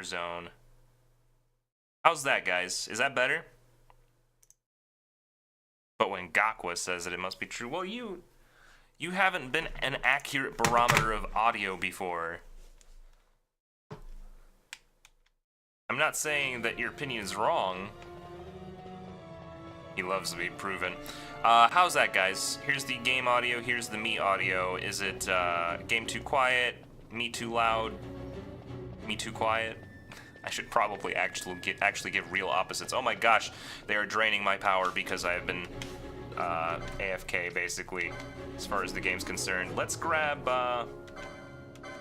zone. How's that, guys? Is that better? But when Gakwa says it must be true. Well, you haven't been an accurate barometer of audio before. I'm not saying that your opinion is wrong. He loves to be proven. How's that, guys? Here's the game audio, here's the me audio. Is it game too quiet, me too loud, me too quiet? I should probably actually give real opposites. Oh my gosh, they are draining my power because I have been AFK, basically, as far as the game's concerned. Let's grab,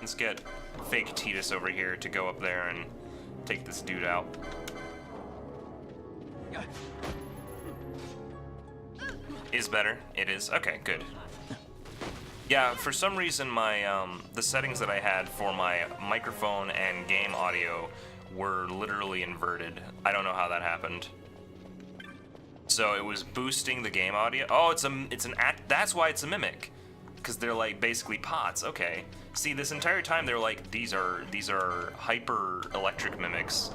let's get fake Titus over here to go up there and take this dude out. Is better. It is. Okay, good. Yeah, for some reason my the settings that I had for my microphone and game audio were literally inverted. I don't know how that happened. So it was boosting the game audio. Oh, it's an act. That's why it's a mimic, because they're like basically pods. Okay. See, this entire time they're like these are hyper electric mimics.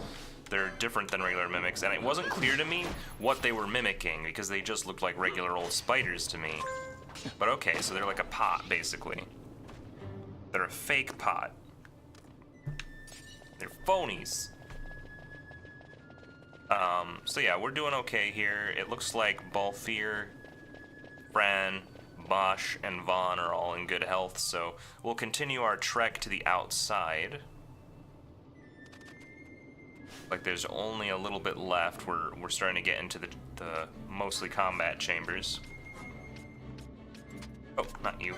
They're different than regular mimics, and it wasn't clear to me what they were mimicking because they just looked like regular old spiders to me. But okay, so they're like a pot, basically. They're a fake pot. They're phonies. So yeah, we're doing okay here. It looks like Balthier, Fran, Bosch, and Vaughn are all in good health, so we'll continue our trek to the outside. Like there's only a little bit left. We're starting to get into the mostly combat chambers. Oh, not you.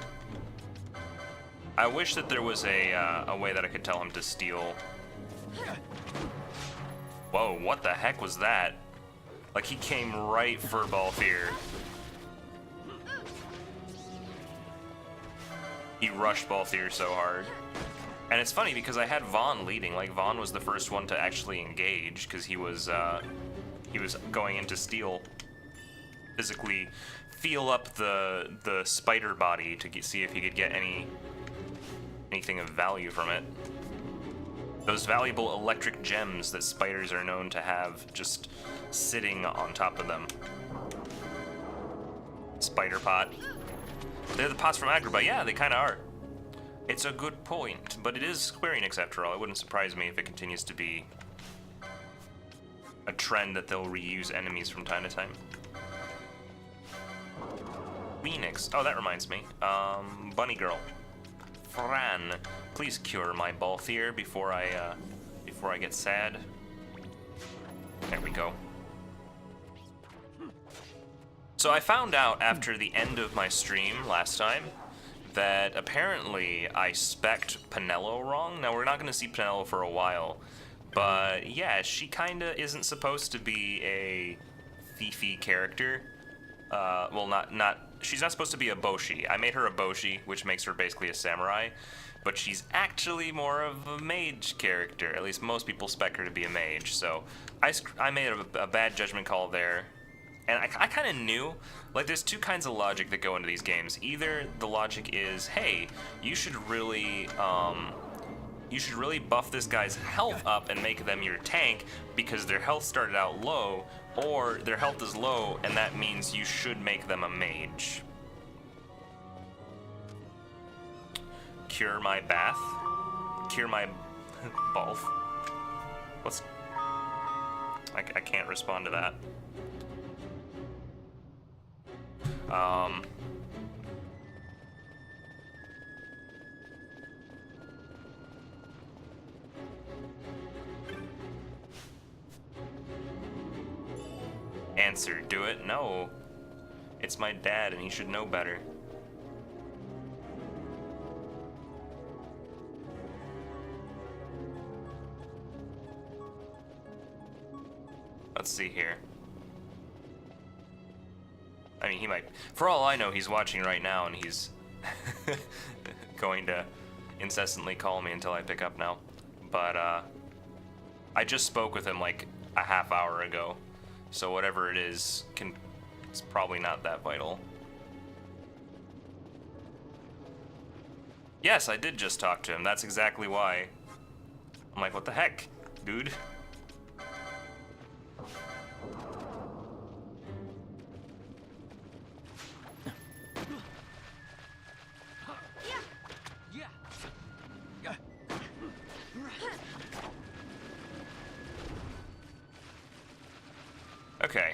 I wish that there was a way that I could tell him to steal. Whoa, what the heck was that? Like he came right for Balthier. He rushed Balthier so hard. And it's funny because I had Vaughn leading. Like Vaughn was the first one to actually engage because he was going in to steal, physically feel up the spider body to see if he could get anything of value from it. Those valuable electric gems that spiders are known to have just sitting on top of them. Spider pot. They're the pots from Agrabah. Yeah, they kind of are. It's a good point, but it is Square Enix after all. It wouldn't surprise me if it continues to be a trend that they'll reuse enemies from time to time. Phoenix. Oh, that reminds me. Bunny Girl. Fran, please cure my Balthier before I get sad. There we go. So I found out after the end of my stream last time that apparently I spec'd Penelo wrong. Now we're not going to see Penelo for a while, but yeah, she kinda isn't supposed to be a thiefy character. Well, she's not supposed to be a Boshi. I made her a Boshi, which makes her basically a samurai, but she's actually more of a mage character. At least most people spec her to be a mage, so I made a bad judgment call there. And I kind of knew, like, there's two kinds of logic that go into these games. Either the logic is, hey, you should really buff this guy's health up and make them your tank because their health started out low, or their health is low and that means you should make them a mage. Cure my bath? Cure my balth? What's... I can't respond to that. Answer, do it? No. It's my dad and he should know better. Let's see here. I mean, he might... For all I know, he's watching right now, and he's going to incessantly call me until I pick up now. But, I just spoke with him, like, a half hour ago. So whatever it is, it's probably not that vital. Yes, I did just talk to him. That's exactly why. I'm like, what the heck? Dude. Okay.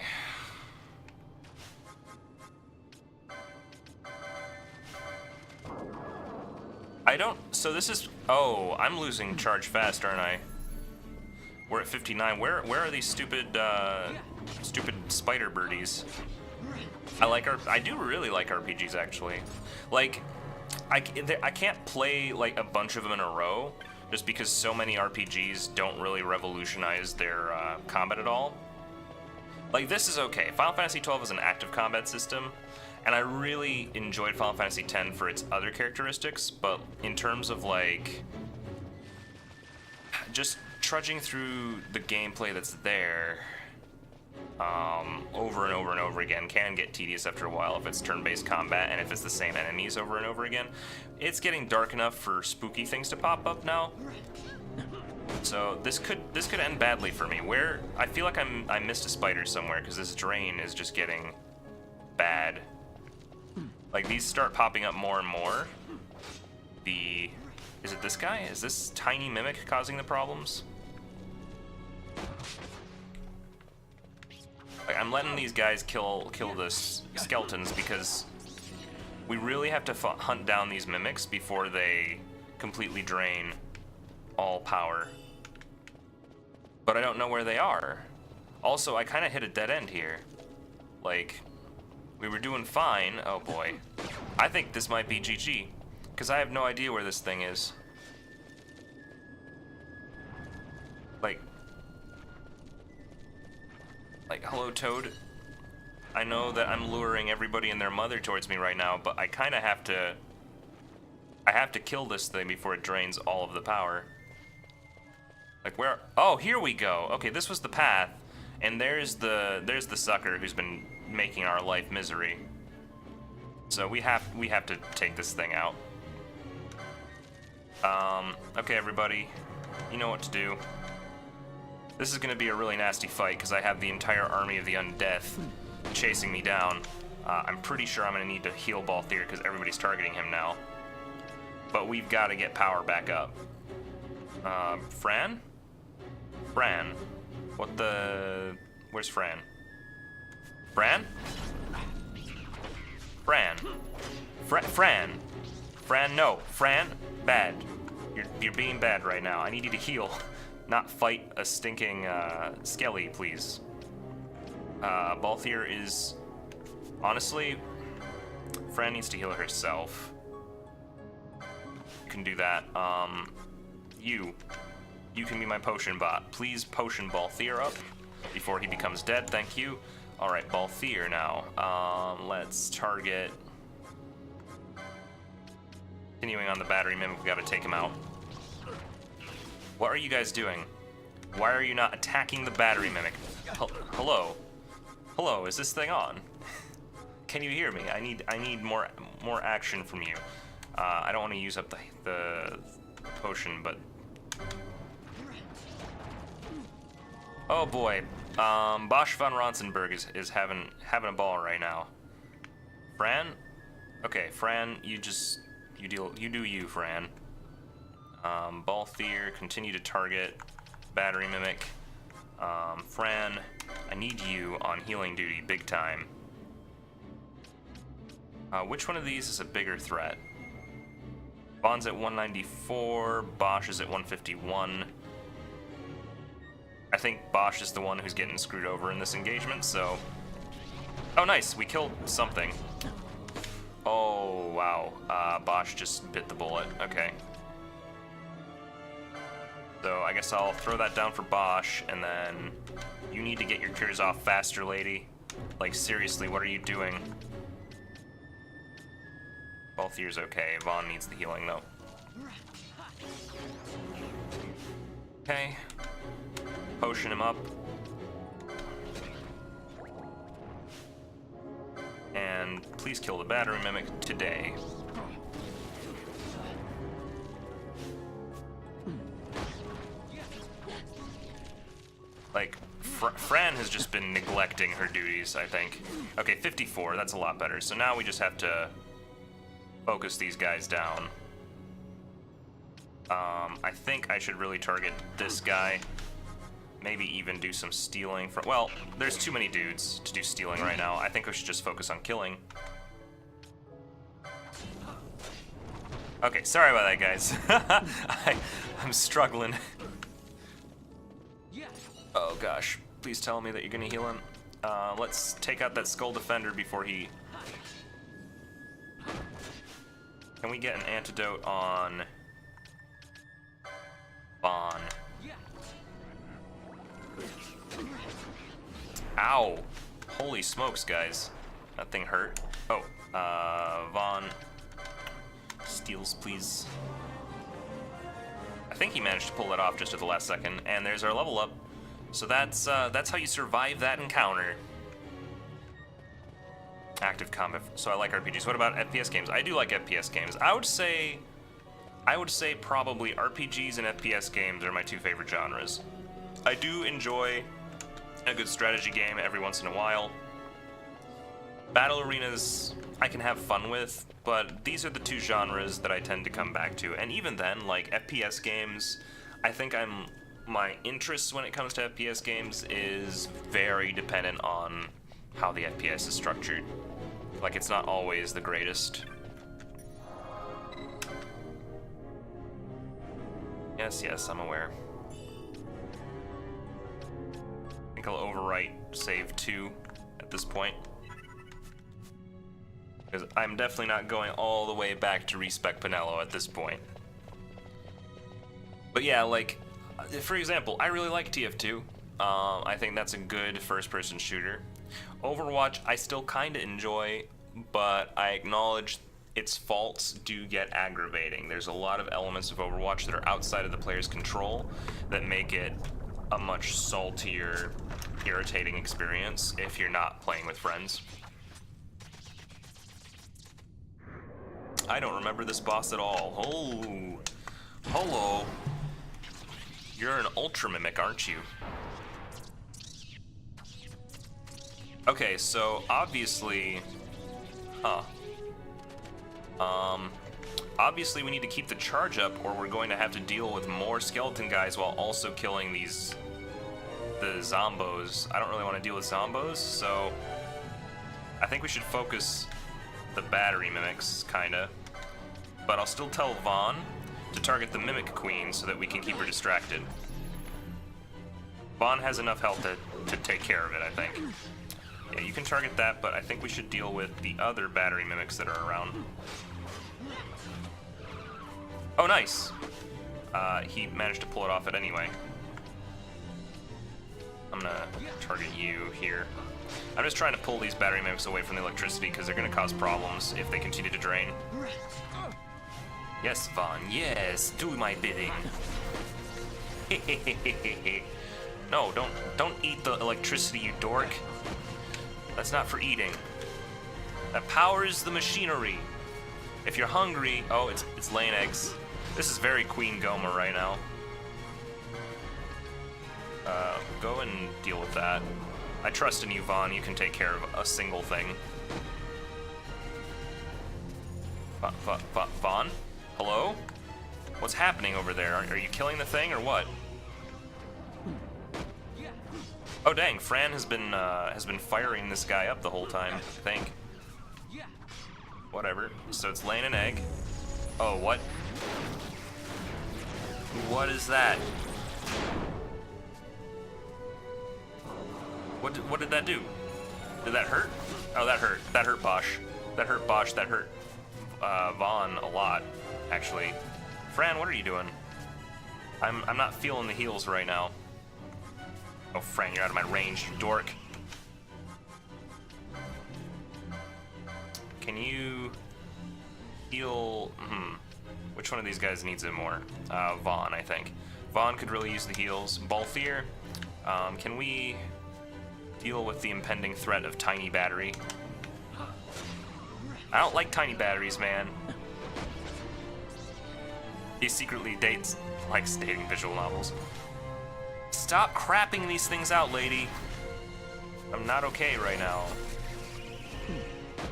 I don't... So this is... Oh, I'm losing charge fast, aren't I? We're at 59. Where are these stupid, stupid spider birdies? I do really like RPGs, actually. Like, I can't play, like, a bunch of them in a row, just because so many RPGs don't really revolutionize their, combat at all. Like, this is okay. Final Fantasy XII is an active combat system, and I really enjoyed Final Fantasy X for its other characteristics, but in terms of, like, just trudging through the gameplay that's there, over and over and over again can get tedious after a while if it's turn-based combat and if it's the same enemies over and over again. It's getting dark enough for spooky things to pop up now. So this could end badly for me. Where I feel like I missed a spider somewhere because this drain is just getting bad. Like these start popping up more and more. Is it this guy? Is this tiny mimic causing the problems? Like I'm letting these guys kill the skeletons because we really have to hunt down these mimics before they completely drain all power. But I don't know where they are. Also, I kind of hit a dead end here. Like, we were doing fine. Oh boy. I think this might be GG, because I have no idea where this thing is. Like, hello, Toad. I know that I'm luring everybody and their mother towards me right now, but I kind of have to... I have to kill this thing before it drains all of the power. Like, where... Oh, here we go! Okay, this was the path, and there's the sucker who's been making our life misery. So we have to take this thing out. Okay, everybody. You know what to do. This is going to be a really nasty fight because I have the entire army of the undead chasing me down. I'm pretty sure I'm going to need to heal Balthier because everybody's targeting him now. But we've got to get power back up. Fran? Fran? What the... Where's Fran? Fran? Fran? Fran? Fran, no. Fran? Bad. You're being bad right now. I need you to heal. Not fight a stinking skelly, please. Balthier is... Honestly, Fran needs to heal herself. You can do that. You can be my potion bot. Please potion Balthier up before he becomes dead. Thank you. Alright, Balthier now. Let's target... Continuing on the battery mimic, we gotta take him out. What are you guys doing? Why are you not attacking the battery mimic? Hello? Hello, is this thing on? Can you hear me? I need more action from you. I don't want to use up the potion, but... Oh boy. Bosch von Ronsenberg is having a ball right now. Fran? Okay, Fran, you do you, Fran. Balthier, continue to target. Battery mimic. Fran, I need you on healing duty big time. Which one of these is a bigger threat? Bond's at 194, Bosch is at 151. I think Bosch is the one who's getting screwed over in this engagement, so... Oh, nice, we killed something. Oh, wow. Bosch just bit the bullet. Okay. So I guess I'll throw that down for Bosch, and then you need to get your cures off faster, lady. Like, seriously, what are you doing? Balthier's okay. Vaughn needs the healing, though. Okay. Potion him up. And please kill the battery mimic today. Like, Fran has just been neglecting her duties, I think. Okay, 54, that's a lot better. So now we just have to focus these guys down. I think I should really target this guy. Maybe even do some stealing. Well, there's too many dudes to do stealing right now. I think we should just focus on killing. Okay, sorry about that, guys. I'm struggling. Oh gosh, please tell me that you're gonna heal him. Let's take out that Skull Defender before he... Can we get an antidote on... Vaughn? Ow! Holy smokes, guys. That thing hurt. Oh, Vaughn. Steals, please. I think he managed to pull that off just at the last second, and there's our level up. So that's how you survive that encounter. Active combat. So I like RPGs. What about FPS games? I do like FPS games. I would say probably RPGs and FPS games are my two favorite genres. I do enjoy a good strategy game every once in a while. Battle arenas I can have fun with, but these are the two genres that I tend to come back to. And even then, like FPS games, I think my interest when it comes to FPS games is very dependent on how the FPS is structured. Like, it's not always the greatest. Yes, I'm aware. I think I'll overwrite save 2 at this point. Because I'm definitely not going all the way back to respec Pinello at this point. But yeah, like, for example, I really like TF2. I think that's a good first-person shooter. Overwatch, I still kind of enjoy, but I acknowledge its faults do get aggravating. There's a lot of elements of Overwatch that are outside of the player's control that make it a much saltier, irritating experience if you're not playing with friends. I don't remember this boss at all. Oh, hello. You're an Ultra Mimic, aren't you? Okay, so obviously, obviously we need to keep the charge up, or we're going to have to deal with more skeleton guys while also killing the zombos. I don't really want to deal with zombos, so I think we should focus the battery mimics, kinda. But I'll still tell Vaughn to target the Mimic Queen so that we can keep her distracted. Vaughn has enough health to take care of it, I think. Yeah, you can target that, but I think we should deal with the other battery mimics that are around. Oh, nice! He managed to pull it off it anyway. I'm gonna target you here. I'm just trying to pull these battery mimics away from the electricity because they're gonna cause problems if they continue to drain. Yes, Vaughn, yes, do my bidding. No, don't eat the electricity, you dork. That's not for eating. That powers the machinery. If you're hungry, oh, it's laying eggs. This is very Queen Goma right now. Go and deal with that. I trust in you, Vaughn. You can take care of a single thing. Vaughn? Hello? What's happening over there? Are you killing the thing or what? Oh dang, Fran has been firing this guy up the whole time, I think. Whatever. So it's laying an egg. Oh, what? What is that? What did that do? Did that hurt? Oh, that hurt. That hurt Bosch. That hurt Bosch. That hurt Vaughn a lot, actually. Fran, what are you doing? I'm not feeling the heals right now. Oh, Fran, you're out of my range, you dork. Can you heal? Which one of these guys needs it more? Vaughn, I think. Vaughn could really use the heals. Balthier, can we deal with the impending threat of Tiny Battery? I don't like tiny batteries, man. He secretly likes dating visual novels. Stop crapping these things out, lady. I'm not okay right now.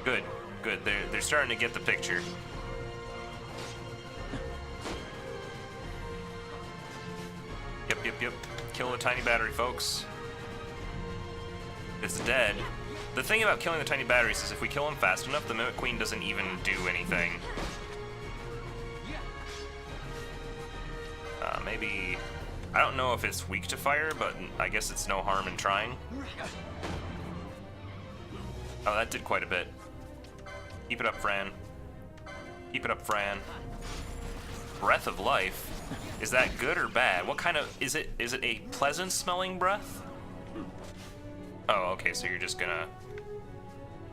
Good, good. They're starting to get the picture. Yep. Kill the tiny battery, folks. It's dead. The thing about killing the tiny batteries is if we kill them fast enough, the Mimic Queen doesn't even do anything. Maybe... I don't know if it's weak to fire, but I guess it's no harm in trying. Oh, that did quite a bit. Keep it up, Fran. Keep it up, Fran. Breath of life? Is that good or bad? What kind of... Is it a pleasant smelling breath? Oh, okay, so you're just gonna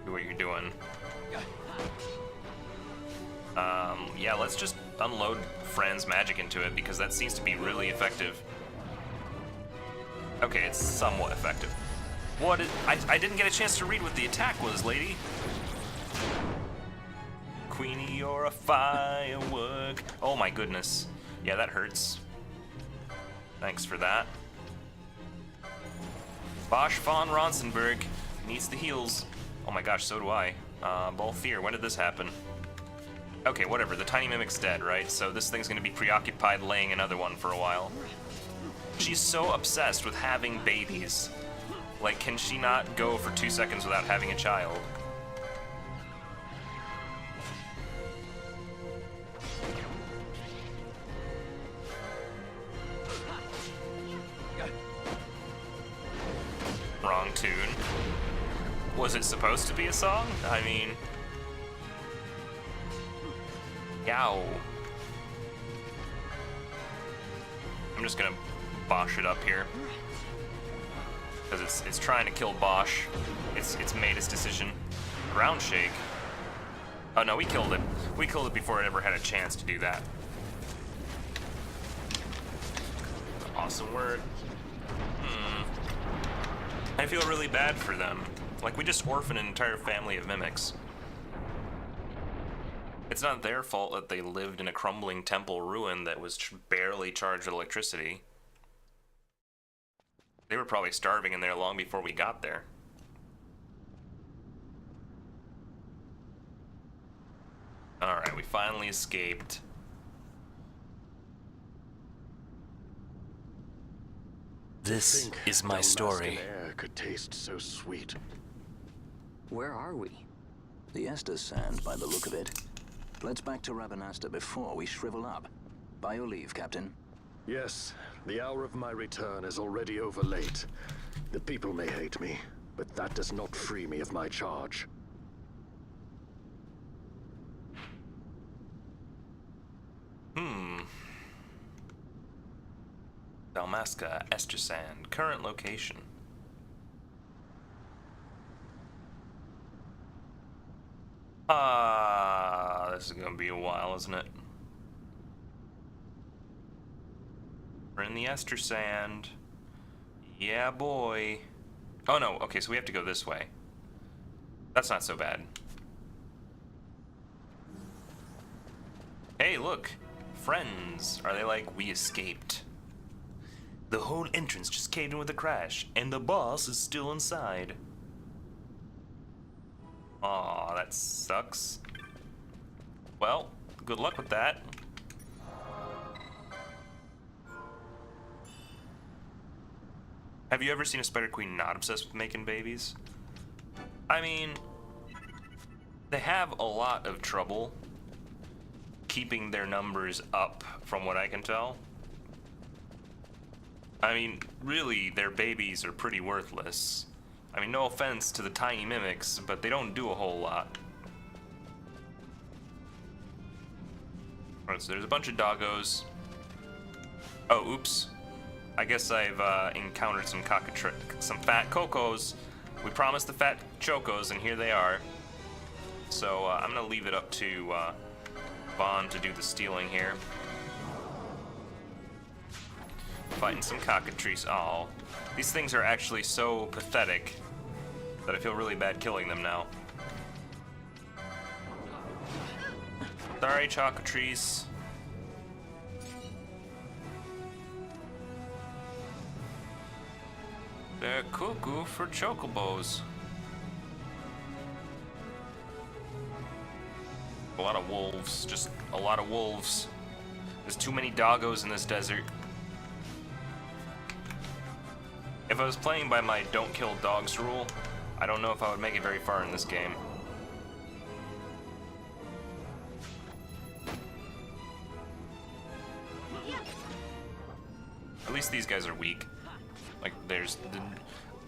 do what you're doing. Yeah, let's just unload Fran's magic into it because that seems to be really effective. Okay, it's somewhat effective. What is... I didn't get a chance to read what the attack was, lady. Queenie, you're a firework. Oh my goodness. Yeah, that hurts. Thanks for that. Bosch von Ronsenberg needs the heals. Oh my gosh, so do I. Balthier, when did this happen? Okay, whatever, the tiny mimic's dead, right? So this thing's gonna be preoccupied laying another one for a while. She's so obsessed with having babies. Like, can she not go for 2 seconds without having a child? Wrong tune. Was it supposed to be a song? I mean... Yow. I'm just gonna Bosch it up here. Because it's trying to kill Bosch. It's made its decision. Ground shake. Oh no, we killed it. We killed it before it ever had a chance to do that. Awesome word. I feel really bad for them. Like, we just orphaned an entire family of mimics. It's not their fault that they lived in a crumbling temple ruin that was barely charged with electricity. They were probably starving in there long before we got there. Alright, we finally escaped. This is my story. Air could taste so sweet. Where are we? The Estes Sand, by the look of it. Let's back to Rabanasta before we shrivel up. By your leave, Captain. Yes, the hour of my return is already over late. The people may hate me, but that does not free me of my charge. Dalmasca, Estersand, current location. This is gonna be a while, isn't it? We're in the Estersand. Yeah, boy. Oh no, okay, so we have to go this way. That's not so bad. Hey, look. Friends. Are they like, we escaped? The whole entrance just caved in with a crash, and the boss is still inside. Aw, that sucks. Well, good luck with that. Have you ever seen a Spider Queen not obsessed with making babies? I mean, they have a lot of trouble keeping their numbers up, from what I can tell. I mean, really, their babies are pretty worthless. I mean, no offense to the tiny mimics, but they don't do a whole lot. Alright, so there's a bunch of doggos. Oh, oops. I guess I've encountered some fat cocos. We promised the fat chocos, and here they are. So I'm gonna leave it up to Vaughn to do the stealing here. Fighting some cockatrices. Oh, these things are actually so pathetic that I feel really bad killing them now. Sorry, cockatrice. They're cuckoo for chocobos. A lot of wolves, just a lot of wolves. There's too many doggos in this desert. If I was playing by my don't kill dogs rule, I don't know if I would make it very far in this game. At least these guys are weak. Like,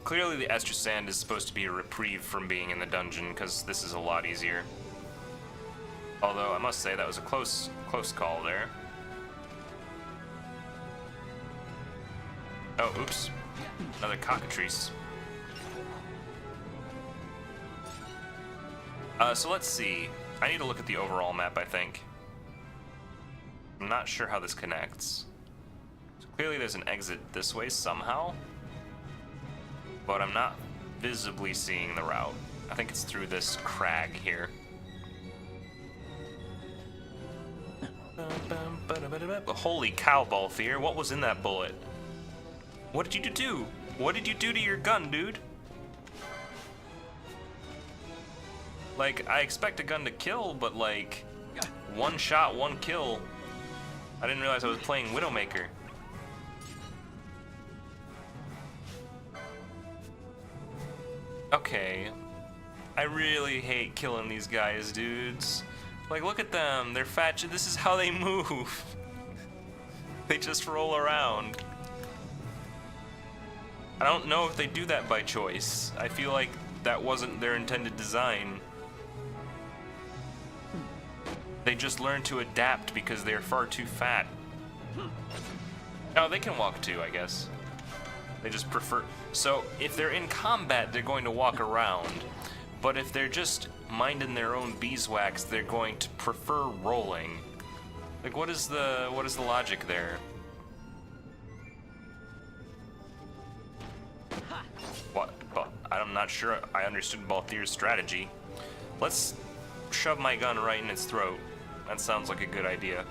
clearly the Estra Sand is supposed to be a reprieve from being in the dungeon, because this is a lot easier. Although, I must say, that was a close call there. Oh, oops. Another cockatrice. So let's see. I need to look at the overall map, I think. I'm not sure how this connects. So clearly there's an exit this way somehow, but I'm not visibly seeing the route. I think it's through this crag here. Holy cow, Balthier, what was in that bullet? What did you do? What did you do to your gun, dude? Like, I expect a gun to kill, but like, one shot, one kill. I didn't realize I was playing Widowmaker. Okay. I really hate killing these guys, dudes. Like, look at them. They're fat. This is how they move. They just roll around. I don't know if they do that by choice. I feel like that wasn't their intended design. They just learn to adapt because they're far too fat. Oh, they can walk too, I guess. They just prefer... So, if they're in combat, they're going to walk around. But if they're just minding their own beeswax, they're going to prefer rolling. Like, what is the logic there? What? But I'm not sure I understood Balthier's strategy. Let's shove my gun right in its throat. That sounds like a good idea.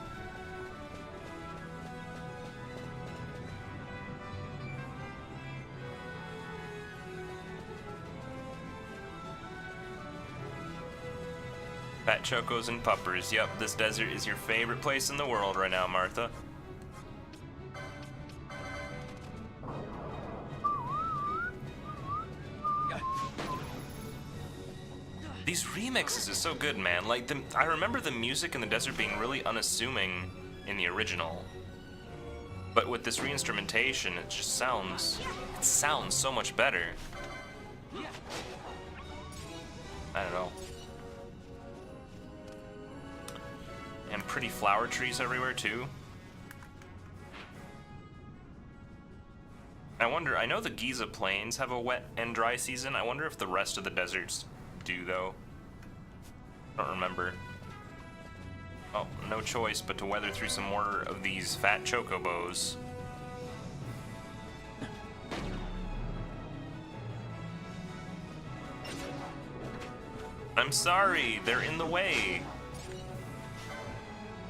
Fat chocos and puppers. Yep, this desert is your favorite place in the world right now, Martha. These remixes are so good, man. Like, I remember the music in the desert being really unassuming in the original. But with this reinstrumentation, it just sounds so much better. I don't know. And pretty flower trees everywhere, too. I wonder, I know the Giza Plains have a wet and dry season. I wonder if the rest of the deserts do, though. I don't remember. Oh, no choice but to weather through some more of these fat chocobos. I'm sorry, they're in the way.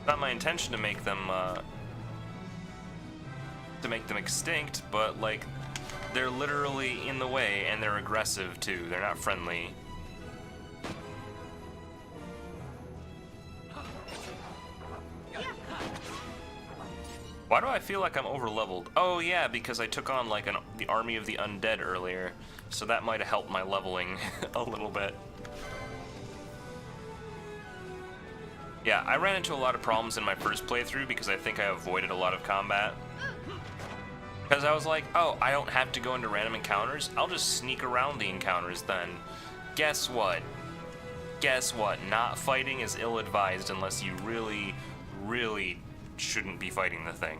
Not my intention to make them extinct, but like, they're literally in the way, and they're aggressive too. They're not friendly. Why do I feel like I'm over-leveled? Oh yeah, because I took on like the army of the undead earlier, so that might have helped my leveling a little bit. Yeah, I ran into a lot of problems in my first playthrough because I think I avoided a lot of combat. Because I was like, oh, I don't have to go into random encounters. I'll just sneak around the encounters then. Guess what? Guess what? Not fighting is ill-advised unless you really, really shouldn't be fighting the thing.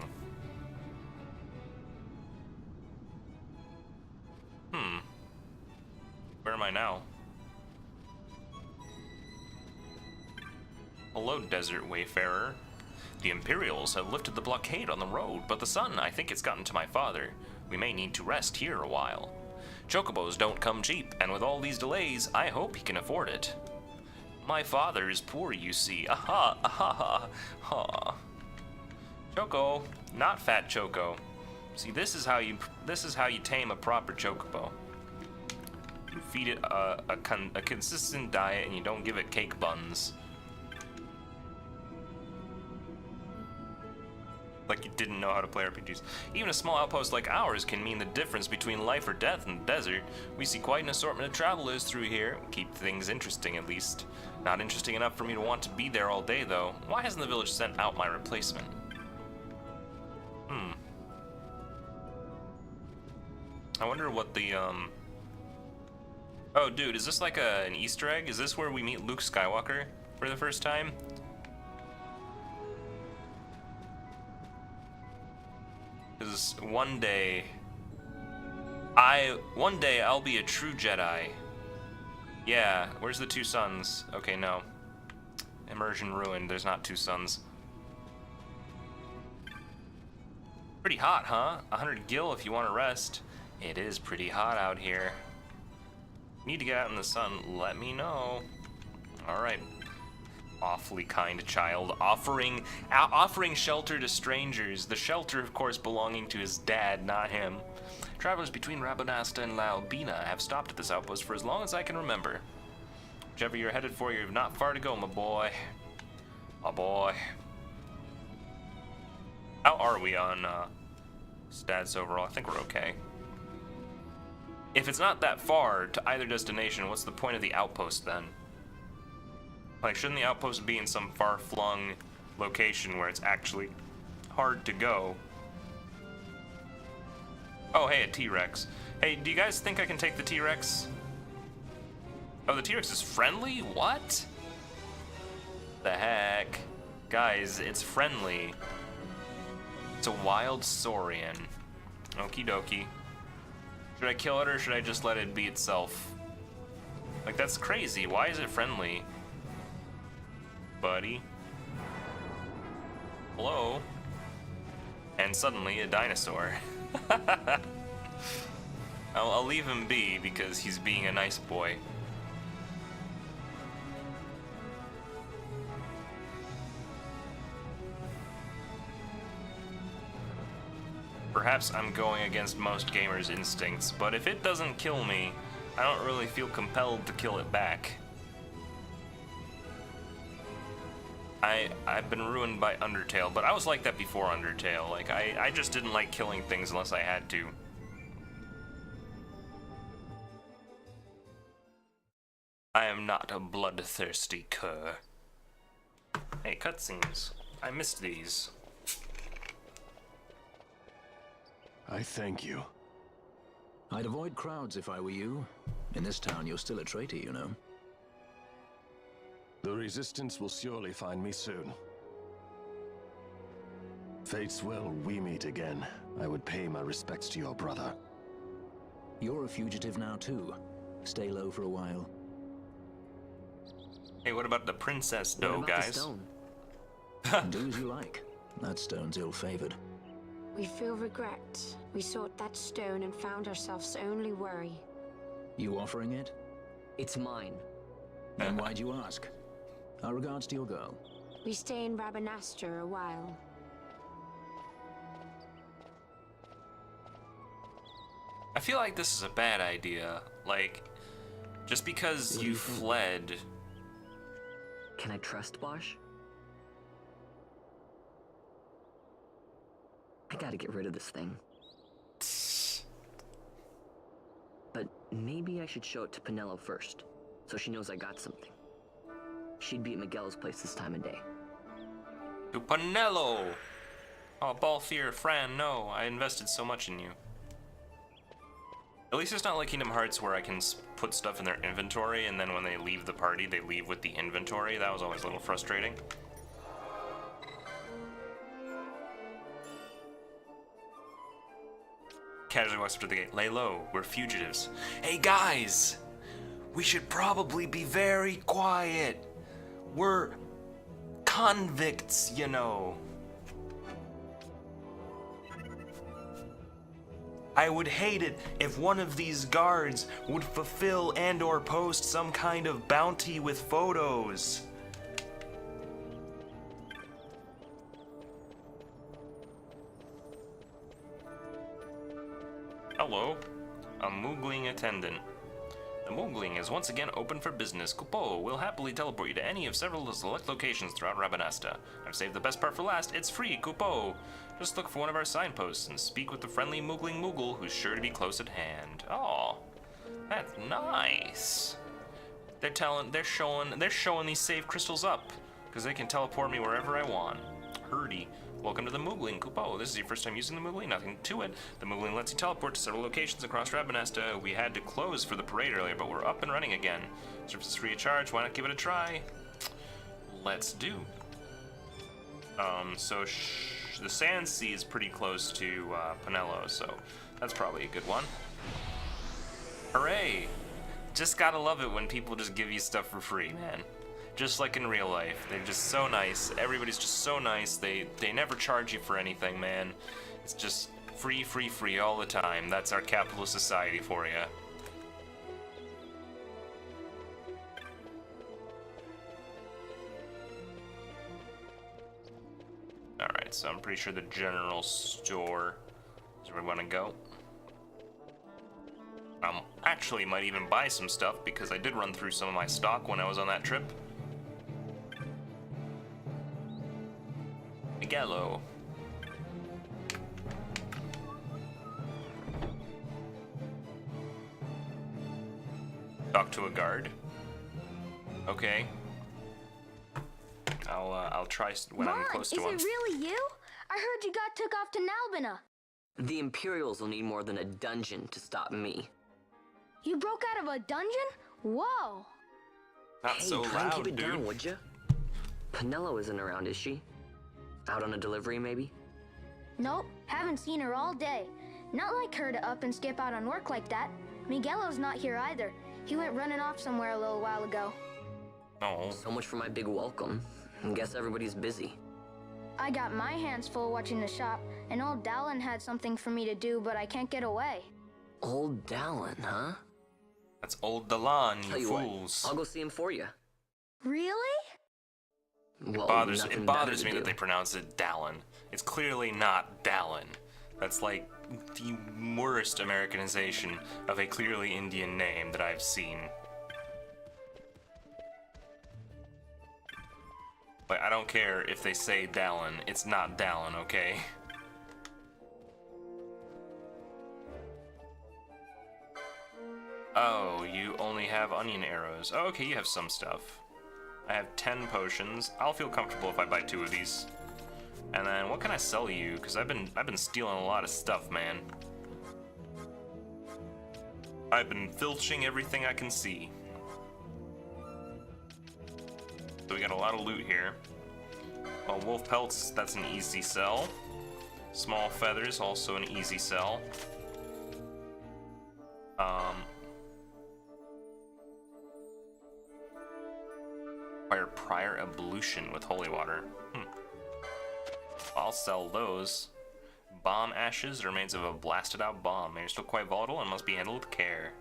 Where am I now? Hello, Desert Wayfarer. The Imperials have lifted the blockade on the road, but the sun, I think it's gotten to my father. We may need to rest here a while. Chocobos don't come cheap, and with all these delays, I hope he can afford it. My father is poor, you see. Aha, aha, ha, ha. Choco, not Fat Choco. See, this is how you tame a proper chocobo. You feed it a consistent diet, and you don't give it cake buns. Like you didn't know how to play RPGs. Even a small outpost like ours can mean the difference between life or death in the desert. We see quite an assortment of travelers through here. Keep things interesting, at least. Not interesting enough for me to want to be there all day, though. Why hasn't the village sent out my replacement? I wonder what the, Oh, dude, is this like an Easter egg? Is this where we meet Luke Skywalker for the first time? Because one day I'll be a true Jedi. Yeah, where's the two suns? Okay, no. Immersion ruined, there's not two suns. Pretty hot, huh? 100 gil if you want to rest. It is pretty hot out here. Need to get out in the sun, let me know. Alright. Awfully kind child. Offering shelter to strangers. The shelter, of course, belonging to his dad, not him. Travelers between Rabanasta and La Albina have stopped at this outpost for as long as I can remember. Whichever you're headed for, you have not far to go, my boy. My boy. How are we on stats overall? I think we're okay. If it's not that far to either destination, what's the point of the outpost then? Like, shouldn't the outpost be in some far-flung location where it's actually hard to go? Oh, hey, a T-Rex. Hey, do you guys think I can take the T-Rex? Oh, the T-Rex is friendly? What? The heck? Guys, it's friendly. It's a wild saurian. Okie dokie. Should I kill it or should I just let it be itself? Like, that's crazy. Why is it friendly? Buddy. Hello? And suddenly a dinosaur. I'll leave him be because he's being a nice boy. Perhaps I'm going against most gamers' instincts, but if it doesn't kill me, I don't really feel compelled to kill it back. I've been ruined by Undertale, but I was like that before Undertale. Like, I just didn't like killing things unless I had to. I am not a bloodthirsty cur. Hey, cutscenes. I missed these. I thank you. I'd avoid crowds if I were you. In this town, you're still a traitor, you know. The Resistance will surely find me soon. Fate's will, we meet again. I would pay my respects to your brother. You're a fugitive now, too. Stay low for a while. Hey, what about the princess dough, guys? Do as you like. That stone's ill-favored. We feel regret. We sought that stone and found ourselves only worry. You offering it? It's mine. Then why'd you ask? Our regards to your girl. We stay in Rabanasta a while. I feel like this is a bad idea. Like, just because you fled... Can I trust Bosch? I gotta get rid of this thing. But maybe I should show it to Pinello first, so she knows I got something. She'd be at Miguel's place this time of day. To Pinello! Oh, Balthier, Fran, no. I invested so much in you. At least it's not like Kingdom Hearts where I can put stuff in their inventory and then when they leave the party, they leave with the inventory. That was always a little frustrating. Casually walks up to the gate. Lay low, we're fugitives. Hey guys! We should probably be very quiet. We're convicts, you know. I would hate it if one of these guards would fulfill and/or post some kind of bounty with photos. A Moogling attendant. The Moogling is once again open for business. Kupo will happily teleport you to any of several select locations throughout Rabanasta. I've saved the best part for last. It's free, Kupo! Just look for one of our signposts and speak with the friendly Moogling Moogle who's sure to be close at hand. Oh, that's nice. They're showing these save crystals up, because they can teleport me wherever I want. Herdy. Welcome to the Moogling, Kupo. This is your first time using the Moogling? Nothing to it. The Moogling lets you teleport to several locations across Rabanasta. We had to close for the parade earlier, but we're up and running again. Service is free of charge. Why not give it a try? Let's do. So the Sand Sea is pretty close to Pinello, so that's probably a good one. Hooray! Just gotta love it when people just give you stuff for free, man. Just like in real life. They're just so nice. Everybody's just so nice. They never charge you for anything, man. It's just free, free, free all the time. That's our capitalist society for you. Alright, so I'm pretty sure the general store is where we want to go. Actually might even buy some stuff because I did run through some of my stock when I was on that trip. Miguelo. Talk to a guard. Okay. I'll try when I'm close to one. Is it really you? I heard you got took off to Nalbina. The Imperials will need more than a dungeon to stop me. You broke out of a dungeon? Whoa! Not Hey, so try and loud, keep it dude. down, would ya? Pinello isn't around, is she? Out on a delivery, maybe? Nope, haven't seen her all day. Not like her to up and skip out on work like that. Miguelo's not here either. He went running off somewhere a little while ago. Oh. So much for my big welcome. I guess everybody's busy. I got my hands full watching the shop, and old Dallin had something for me to do, but I can't get away. Old Dallin, huh? That's old Dalan, Tell you you fools. what, I'll go see him for you. Really? Well, It bothers nothing me better to that do. they pronounce it Dallin. It's clearly not Dallin. That's like the worst Americanization of a clearly Indian name that I've seen. Like, I don't care if they say Dallin. It's not Dallin, okay? Oh, you only have onion arrows. Oh, okay, you have some stuff. I have 10 potions. I'll feel comfortable if I buy 2 of these. And then what can I sell you? Because I've been stealing a lot of stuff, man. I've been filching everything I can see. So we got a lot of loot here. Well, wolf pelts, that's an easy sell. Small feathers, also an easy sell. Require prior ablution with holy water. I'll sell those. Bomb ashes, remains of a blasted out bomb. They're still quite volatile and must be handled with care.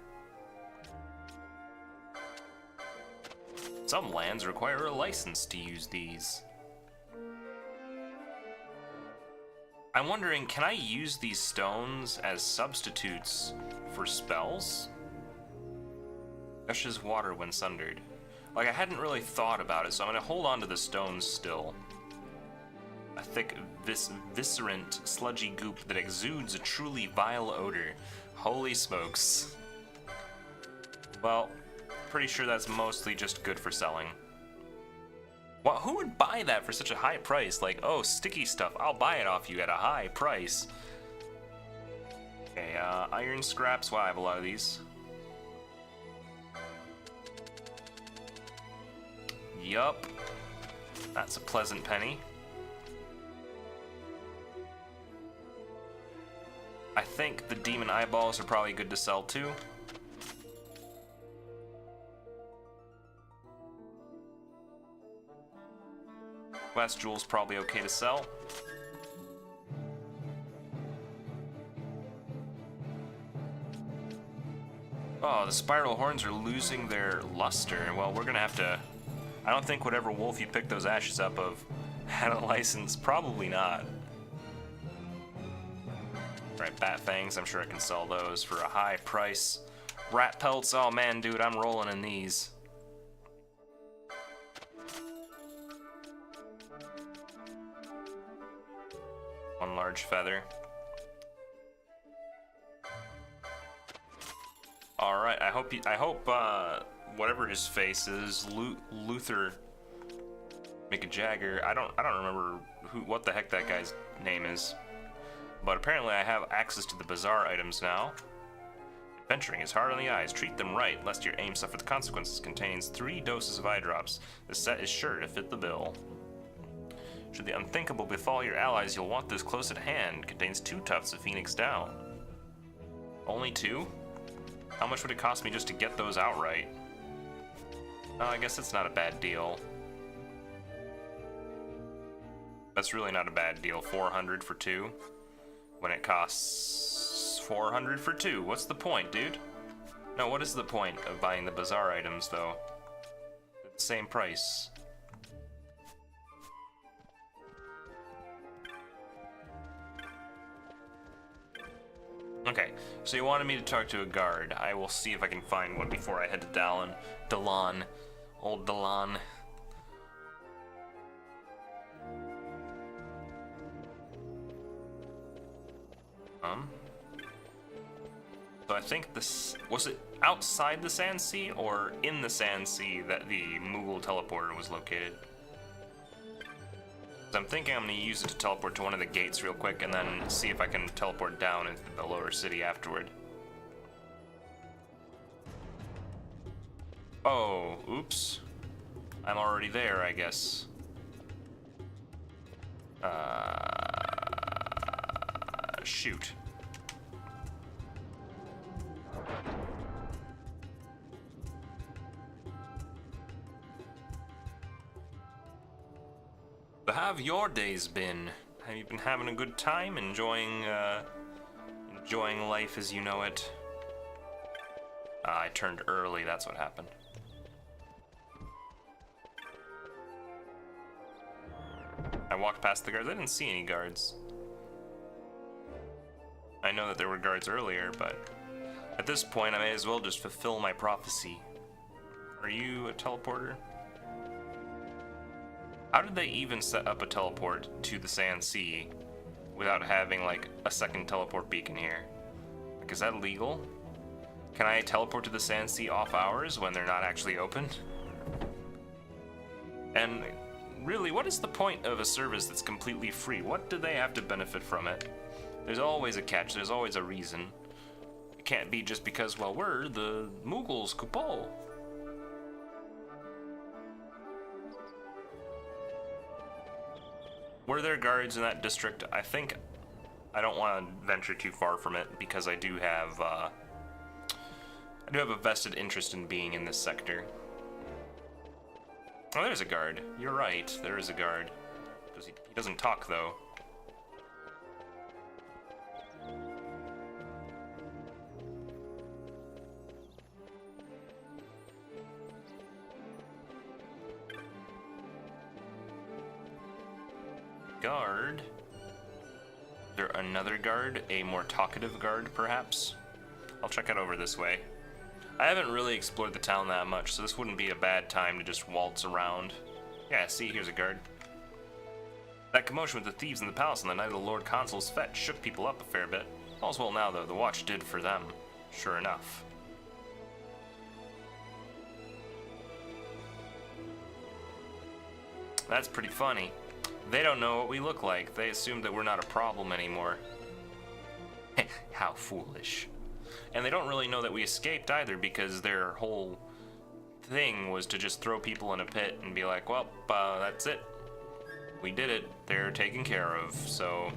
Some lands require a license to use these. I'm wondering, can I use these stones as substitutes for spells? Gushes water when sundered. Like, I hadn't really thought about it, so I'm gonna hold on to the stones still. A thick, viscerant, sludgy goop that exudes a truly vile odor. Holy smokes. Well, pretty sure that's mostly just good for selling. Well, who would buy that for such a high price? Like, oh, sticky stuff, I'll buy it off you at a high price. Okay, iron scraps, wow, I have a lot of these. Yup. That's a pleasant penny. I think the demon eyeballs are probably good to sell too. Glass jewels probably okay to sell. Oh, the spiral horns are losing their luster. Well, we're gonna have to... I don't think whatever wolf you picked those ashes up of had a license. Probably not. Right, bat fangs. I'm sure I can sell those for a high price. Rat pelts. Oh man, dude, I'm rolling in these. One large feather. All right. I hope whatever his face is, Luther Mick Jagger. I don't remember what the heck that guy's name is. But apparently I have access to the bazaar items now. Adventuring is hard on the eyes. Treat them right, lest your aim suffer the consequences. Contains 3 doses of eye drops. The set is sure to fit the bill. Should the unthinkable befall your allies, you'll want this close at hand. Contains 2 tufts of phoenix down. Only 2? How much would it cost me just to get those outright? Oh, I guess it's not a bad deal. That's really not a bad deal. 400 for 2. When it costs 400 for 2. What's the point, dude? No, what is the point of buying the bazaar items, though? At the same price. Okay, so you wanted me to talk to a guard. I will see if I can find one before I head to Dalan. Old Dalan. So I think this, was it outside the Sand Sea or in the Sand Sea that the Moogle teleporter was located? So I'm thinking I'm going to use it to teleport to one of the gates real quick and then see if I can teleport down into the lower city afterward. Oh, oops. I'm already there, I guess. Shoot. So how have your days been? Have you been having a good time, enjoying life as you know it? I turned early, that's what happened. I walked past the guards. I didn't see any guards. I know that there were guards earlier, but at this point I may as well just fulfill my prophecy. Are you a teleporter? How did they even set up a teleport to the Sand Sea without having like a second teleport beacon here? Like, is that legal? Can I teleport to the Sand Sea off hours when they're not actually open? And really, what is the point of a service that's completely free? What do they have to benefit from it? There's always a catch, there's always a reason. It can't be just because, well, we're the Moogles, Kupo. Were there guards in that district? I think I don't want to venture too far from it because I do have a vested interest in being in this sector. Oh, there's a guard. You're right, there is a guard. He doesn't talk, though. Guard. Is there another guard? A more talkative guard, perhaps? I'll check it over this way. I haven't really explored the town that much, so this wouldn't be a bad time to just waltz around. Yeah, see, here's a guard. That commotion with the thieves in the palace on the night of the Lord Consul's fete shook people up a fair bit. All's well now, though. The watch did for them. Sure enough. That's pretty funny. They don't know what we look like. They assume that we're not a problem anymore. How foolish. And they don't really know that we escaped either, because their whole thing was to just throw people in a pit and be like, well, that's it. We did it. They're taken care of, so...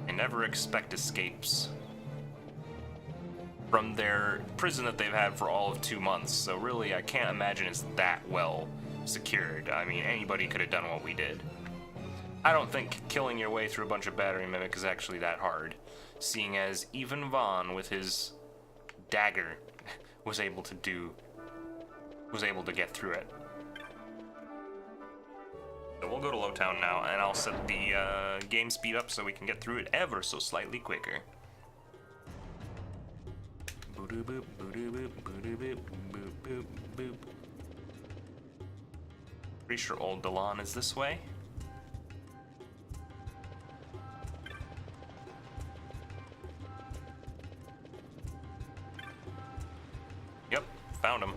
They never expect escapes from their prison that they've had for all of 2 months, so really I can't imagine it's that well secured. I mean, anybody could have done what we did. I don't think killing your way through a bunch of battery mimic is actually that hard, seeing as even Vaughn with his dagger was able to get through it. So we'll go to Lowtown now, and I'll set the game speed up so we can get through it ever so slightly quicker. Boo-doo-boop, boo-doo-boop, boo-doo-boop, boop, boop, boop. Pretty sure Old Delon is this way. Yep, found him.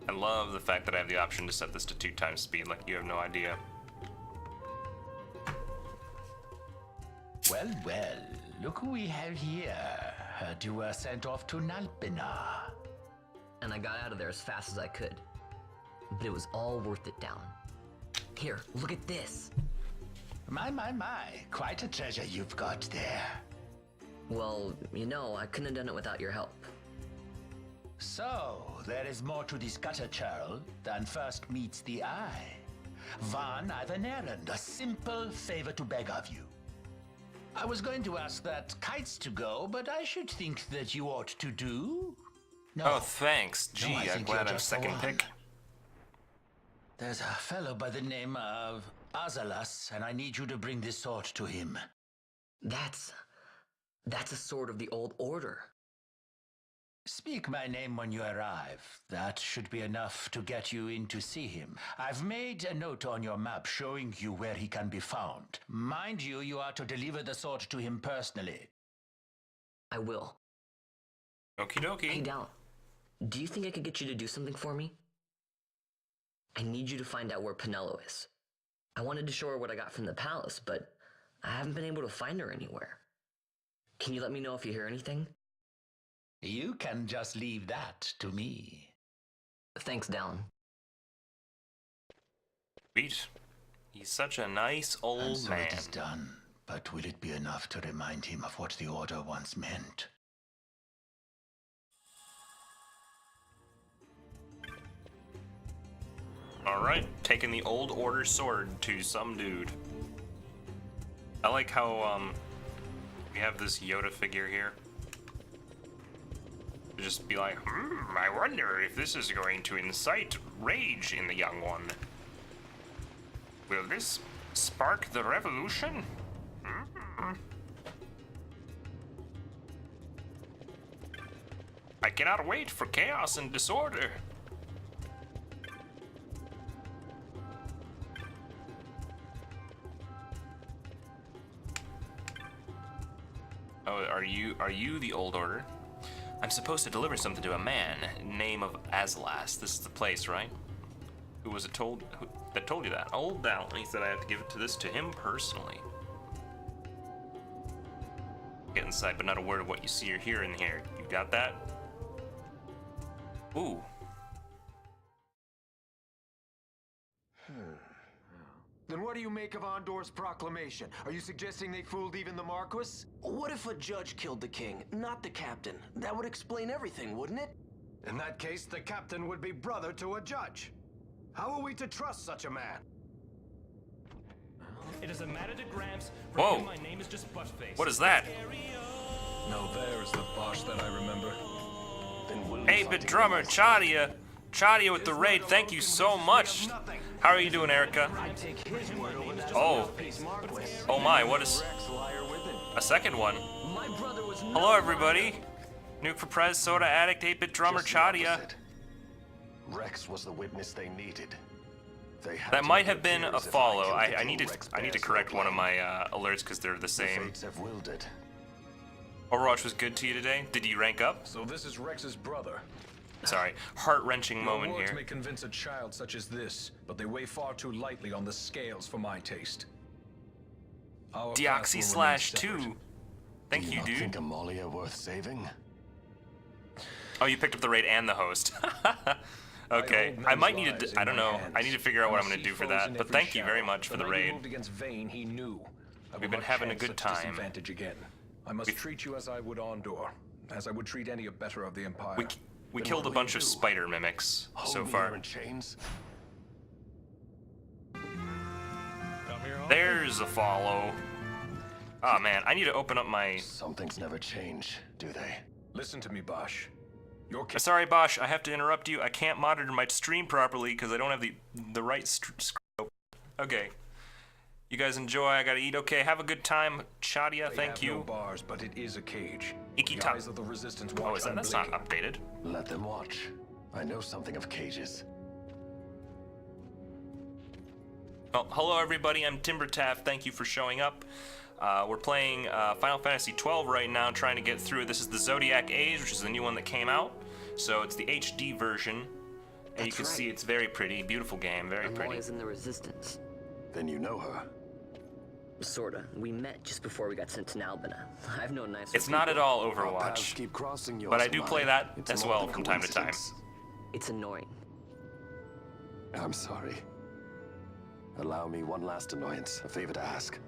I love the fact that I have the option to set this to 2 times speed, like you have no idea. Well, well, look who we have here. Heard you were sent off to Nalpina. And I got out of there as fast as I could. But it was all worth it, Down. Here, look at this. My, quite a treasure you've got there. Well, you know, I couldn't have done it without your help. So, there is more to this gutter churl than first meets the eye. Van, I've an errand, a simple favor to beg of you. I was going to ask that kites to go, but I should think that you ought to do. No. Oh, thanks. Gee, I I'm think glad you're I'm just the second one. pick. There's a fellow by the name of Azalas, and I need you to bring this sword to him. That's a sword of the old order. Speak my name when you arrive. That should be enough to get you in to see him. I've made a note on your map showing you where he can be found. Mind you, you are to deliver the sword to him personally. I will. Okie dokie. Hey, Down. Do you think I could get you to do something for me? I need you to find out where Penelo is. I wanted to show her what I got from the palace, but I haven't been able to find her anywhere. Can you let me know if you hear anything? You can just leave that to me. Thanks, Down. Sweet. He's such a nice old And so man. it is done, but will it be enough to remind him of what the Order once meant? Alright, taking the old order sword to some dude. I like how, we have this Yoda figure here. To just be like, I wonder if this is going to incite rage in the young one. Will this spark the revolution? I cannot wait for chaos and disorder. Oh, are you the old order? I'm supposed to deliver something to a man, name of Azalas. This is the place, right? Who was it told that told you that? Old Down. He said I have to give it to him personally. Get inside, but not a word of what you see or hear in here. You got that? Ooh. Then what do you make of Andor's proclamation? Are you suggesting they fooled even the Marquis? What if a judge killed the king, not the captain? That would explain everything, wouldn't it? In that case, the captain would be brother to a judge. How are we to trust such a man? It is a matter to Gramps. For Whoa. him, my name is just Buttface. What is that? Now there's the boss that I remember. Then will you Hey, fight but again? drummer, Chadia. Chadia with the raid, thank you so much. How are you doing, Erica? Oh. Oh my, what is... A second one. Hello, everybody. Nuke for Prez, Soda Addict, 8-Bit Drummer, Just the Chadia. opposite. Rex was the witness they needed. They had That to might make have been a appears if follow. killed the I need king, to Rex I need to bears correct no one of blame. my alerts because they're the The same. fates have willed it. Overwatch was good to you today. Did you rank up? So this is Rex's brother. Sorry, heart-wrenching Your moment words here. may convince a child such as this, but they weigh far too lightly on the scales for my taste. Our path will remain separate. Deoxy/2. Thank Do you, not dude. think Amalia worth saving? Oh, you picked up the raid and the host. Okay, hold I men's might need lives to. I in don't my know. hands. I need to figure out what I'm I gonna see do for foes that. in But every thank you very shadow. much for the night he raid. moved against Vayne, he knew. I will We've been not having a chance good such time. disadvantage again. I must treat you as I would Andor, as I would treat any better of the Empire. We Then killed a what will bunch you of do? spider mimics Hold so me far. here in chains? There's a follow. Oh man, I need to open up my. Some things never change, do they? Listen to me, Bosch. Sorry, Bosch, I have to interrupt you. I can't monitor my stream properly because I don't have the right scope. Okay. You guys enjoy. I gotta eat. Okay, have a good time. Shadia, thank you. No bars, but it is a cage. Ikita. The eyes of the resistance watch. Oh, is that? That's not updated. Let them watch. I know something of cages. Oh, hello everybody. I'm Timbertaft. Thank you for showing up. We're playing Final Fantasy XII right now, trying to get through. This is the Zodiac Age, which is the new one that came out. So it's the HD version, and you can see it's very pretty, beautiful game, very pretty. Always in the Resistance. Then you know her. Sorta. We met just before we got sent to Nalbina. I've known nicer It's not at all Our paths Overwatch, keep crossing yours but I and do mine. play that It's as more well than from time to time. coincidence. It's annoying. I'm sorry. Allow me one last annoyance, a favor to ask.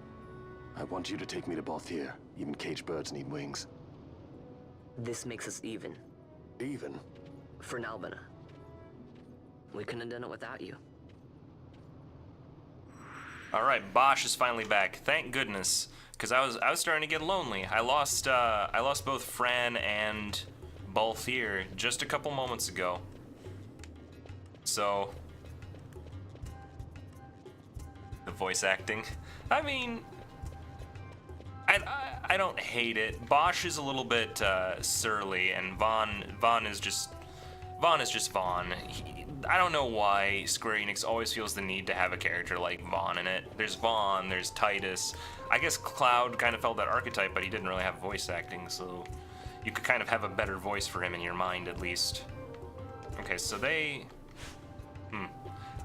I want you to take me to Balthier. Even caged birds need wings. This makes us even. Even? For Nalbina. We couldn't have done it without you. All right, Bosch is finally back. Thank goodness, because I was starting to get lonely. I lost both Fran and Balthier just a couple moments ago. So the voice acting. I mean, I don't hate it. Bosch is a little bit surly, and Vaughn is just Vaughn. I don't know why Square Enix always feels the need to have a character like Vaughn in it. There's Vaughn, there's Titus. I guess Cloud kind of felt that archetype, but he didn't really have voice acting, so you could kind of have a better voice for him in your mind at least. Okay, so they...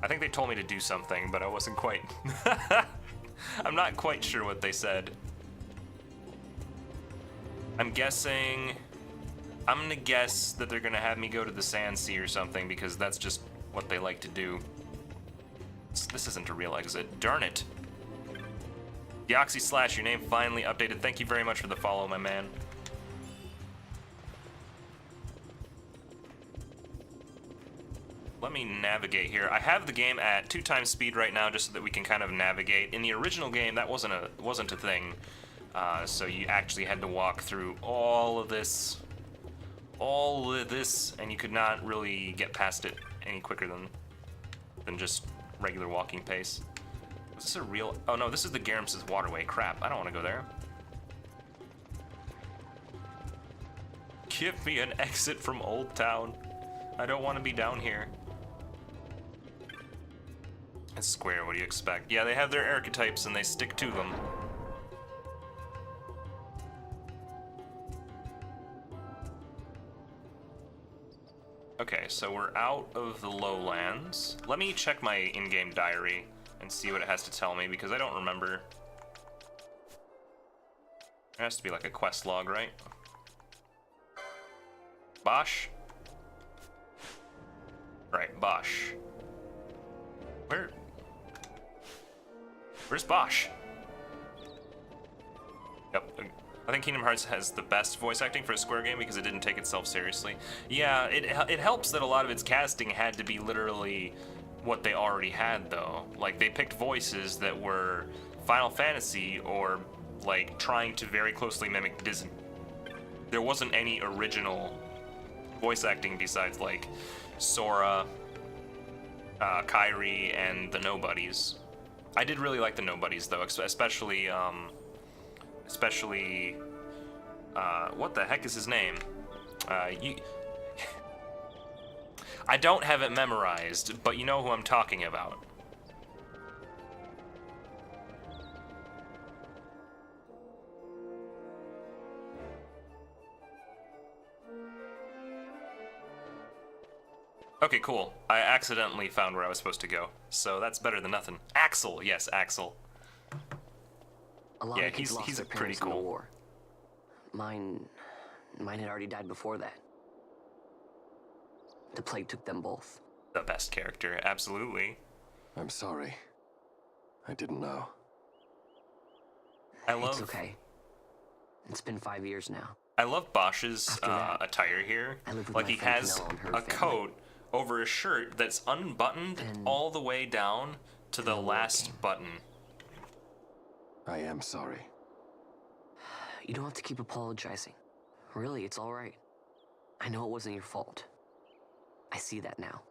I think they told me to do something, but I wasn't quite... I'm not quite sure what they said. I'm gonna guess that they're gonna have me go to the Sand Sea or something, because that's just what they like to do. This isn't a real exit. Darn it. Deoxy / your name finally updated. Thank you very much for the follow, my man. Let me navigate here. I have the game at 2x speed right now, just so that we can kind of navigate. In the original game, that wasn't a thing. So you actually had to walk through all of this, and you could not really get past it any quicker than just regular walking pace. Is this a real... Oh no, this is the Garams's waterway. Crap, I don't want to go there. Give me an exit from Old Town. I don't want to be down here. It's Square, what do you expect? Yeah, they have their archetypes and they stick to them. Okay, so we're out of the lowlands. Let me check my in-game diary and see what it has to tell me, because I don't remember. There has to be like a quest log, right? Bosch? Right, Bosch. Where's Bosch? Yep. I think Kingdom Hearts has the best voice acting for a Square game because it didn't take itself seriously. Yeah, it helps that a lot of its casting had to be literally what they already had, though. Like, they picked voices that were Final Fantasy or, like, trying to very closely mimic Disney. There wasn't any original voice acting besides, like, Sora, Kairi, and the Nobodies. I did really like the Nobodies, though, especially, what the heck is his name? I don't have it memorized, but you know who I'm talking about. Okay, cool. I accidentally found where I was supposed to go, so that's better than nothing. Axel, yes, Axel. A lot Yeah, of kids lost he's their pretty parents in the cool. war. Mine had already died before that. The plague took them both. The best character, absolutely. I'm sorry. I didn't know. It's okay. It's been 5 years now. I love Bosch's After that, attire here. I lived with Like, my he friend has Penel and her a family. coat over a shirt that's unbuttoned all the way down to the last button. I am sorry. You don't have to keep apologizing. Really, it's all right. I know it wasn't your fault. I see that now.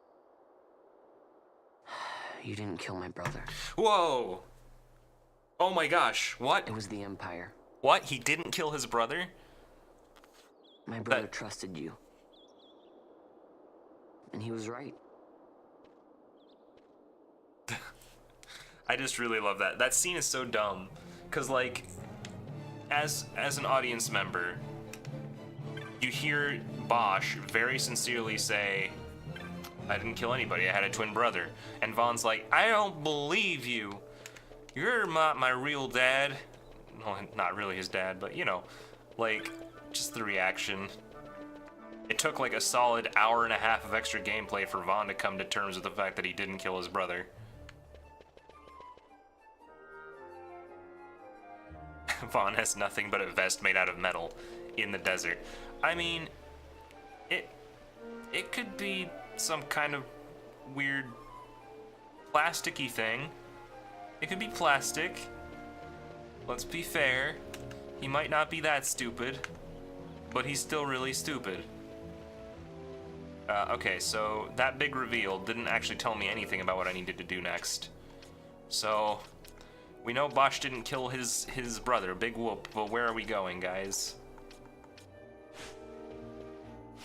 You didn't kill my brother. Whoa! Oh my gosh, what? It was the Empire. What? He didn't kill his brother? My brother trusted you. And he was right. I just really love that. That scene is so dumb. Cause like, as an audience member, you hear Bosch very sincerely say, I didn't kill anybody, I had a twin brother. And Vaughn's like, I don't believe you. You're not my real dad. Well, not really his dad, but you know, like, just the reaction. It took like a solid hour and a half of extra gameplay for Vaughn to come to terms with the fact that he didn't kill his brother. Vaughn has nothing but a vest made out of metal in the desert. I mean, it could be some kind of weird plasticky thing. It could be plastic. Let's be fair. He might not be that stupid, but he's still really stupid. Okay, so that big reveal didn't actually tell me anything about what I needed to do next. So, we know Bosch didn't kill his brother, big whoop, but where are we going, guys?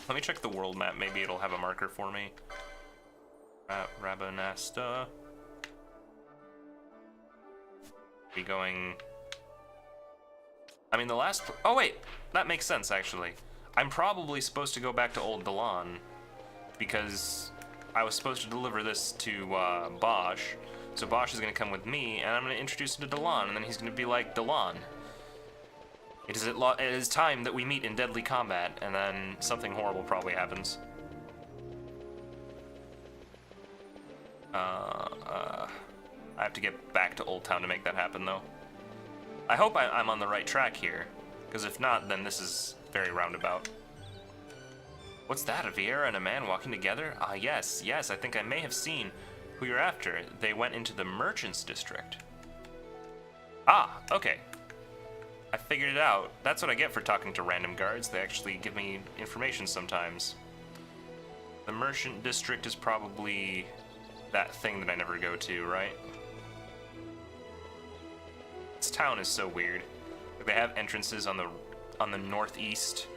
Let me check the world map, maybe it'll have a marker for me. Rabanasta. We going... I mean, the last... Oh, wait! That makes sense, actually. I'm probably supposed to go back to Old Dalan, because I was supposed to deliver this to Bosch. So Bosch is going to come with me, and I'm going to introduce him to Dalan, and then he's going to be like, Dalan, it is time that we meet in deadly combat, and then something horrible probably happens. I have to get back to Old Town to make that happen, though. I hope I'm on the right track here, because if not, then this is very roundabout. What's that, a Vieira and a man walking together? Ah, yes, I think I may have seen who you're after. They went into the Merchants District. Ah, okay. I figured it out. That's what I get for talking to random guards. They actually give me information sometimes. The Merchant District is probably that thing that I never go to, right? This town is so weird. Like, they have entrances on the northeast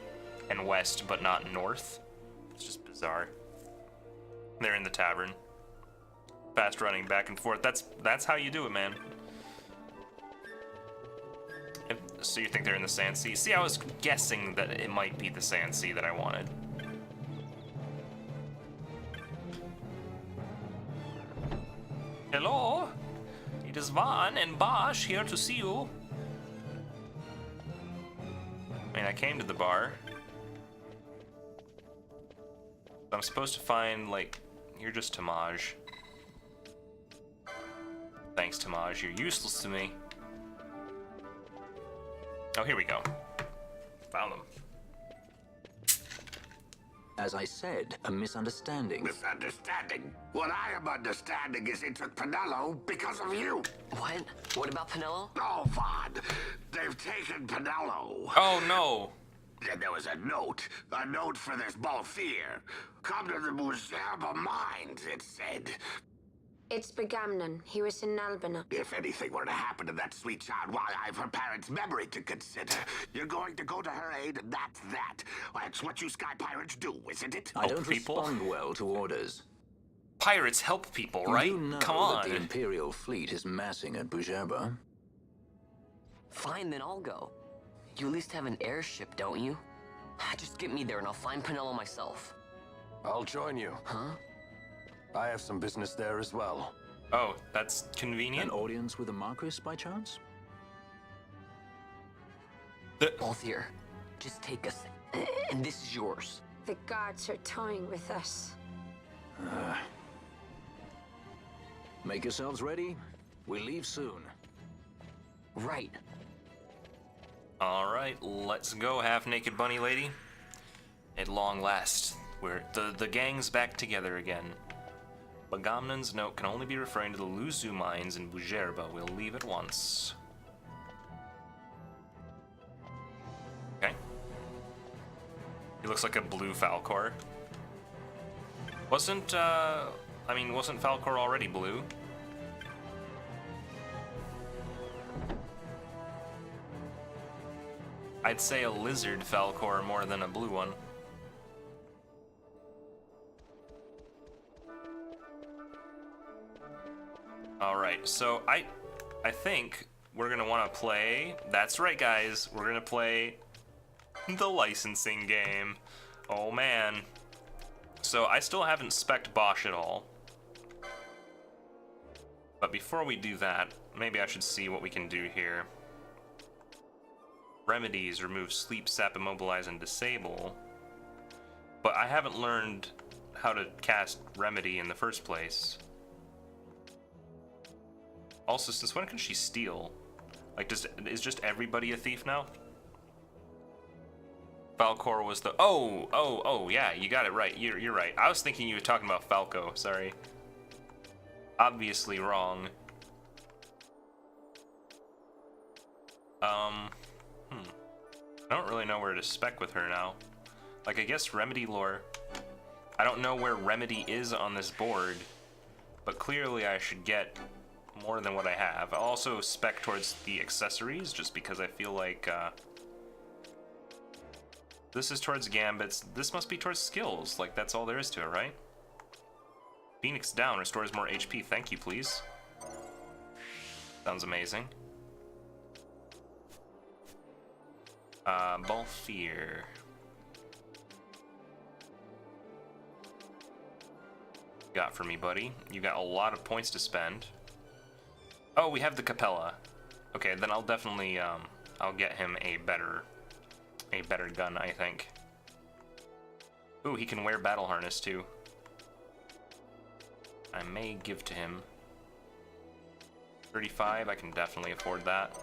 and west, but not north. It's just bizarre. They're in the tavern. Fast running back and forth. That's how you do it, man. So you think they're in the Sand Sea? See, I was guessing that it might be the Sand Sea that I wanted. Hello? It is Vaughn and Bosch here to see you. I mean, I came to the bar. I'm supposed to find, like, you're just Tamaj. Thanks, Tamaj. You're useless to me. Oh, here we go. Found them. As I said, a misunderstanding. Misunderstanding? What I am understanding is it took Pinello because of you. What? What about Pinello? Oh, Vaughn. They've taken Pinello. Oh, no. And there was a note for this Balthier. Come to the Muserba Mines, it said. It's Begamnon. He was in Albina. If anything were to happen to that sweet child, why, I've her parents' memory to consider. You're going to go to her aid, and that's that. That's what you Sky Pirates do, isn't it? I don't respond well to orders. Pirates help people, right? You know Come on. that the Imperial fleet is massing at Bujerba. Fine, then I'll go. You at least have an airship, don't you? Just get me there and I'll find Pinello myself. I'll join you. Huh? I have some business there as well. Oh, that's convenient. An audience with the Marquis, by chance? Both here. Just take us, and this is yours. The guards are toying with us. Make yourselves ready. We leave soon. Right. All right, let's go, half-naked bunny lady. At long last, we're the gang's back together again. Begamnon's note can only be referring to the Luzu mines in Bujerba. We'll leave at once. Okay. He looks like a blue Falcor. Wasn't Falcor already blue? I'd say a lizard Falcor more than a blue one. Alright, so I think we're gonna wanna play, that's right guys, we're gonna play the licensing game. Oh man. So I still haven't spec'd Bosch at all. But before we do that, maybe I should see what we can do here. Remedies, remove sleep, sap, immobilize, and disable. But I haven't learned how to cast Remedy in the first place. Also, since when can she steal? Like, is just everybody a thief now? Falcor was the... Oh, yeah, you got it right. You're right. I was thinking you were talking about Falco, sorry. Obviously wrong. I don't really know where to spec with her now. Like, I guess Remedy lore. I don't know where Remedy is on this board, but clearly I should get more than what I have. I'll also spec towards the accessories, just because I feel like, this is towards gambits, this must be towards skills, like that's all there is to it, right? Phoenix down, restores more HP, thank you please. Sounds amazing. Ball Fear. Got for me, buddy? You got a lot of points to spend. Oh, we have the Capella. Okay, then I'll definitely, I'll get him a better gun, I think. Ooh, he can wear Battle Harness, too. I may give to him. 35, I can definitely afford that.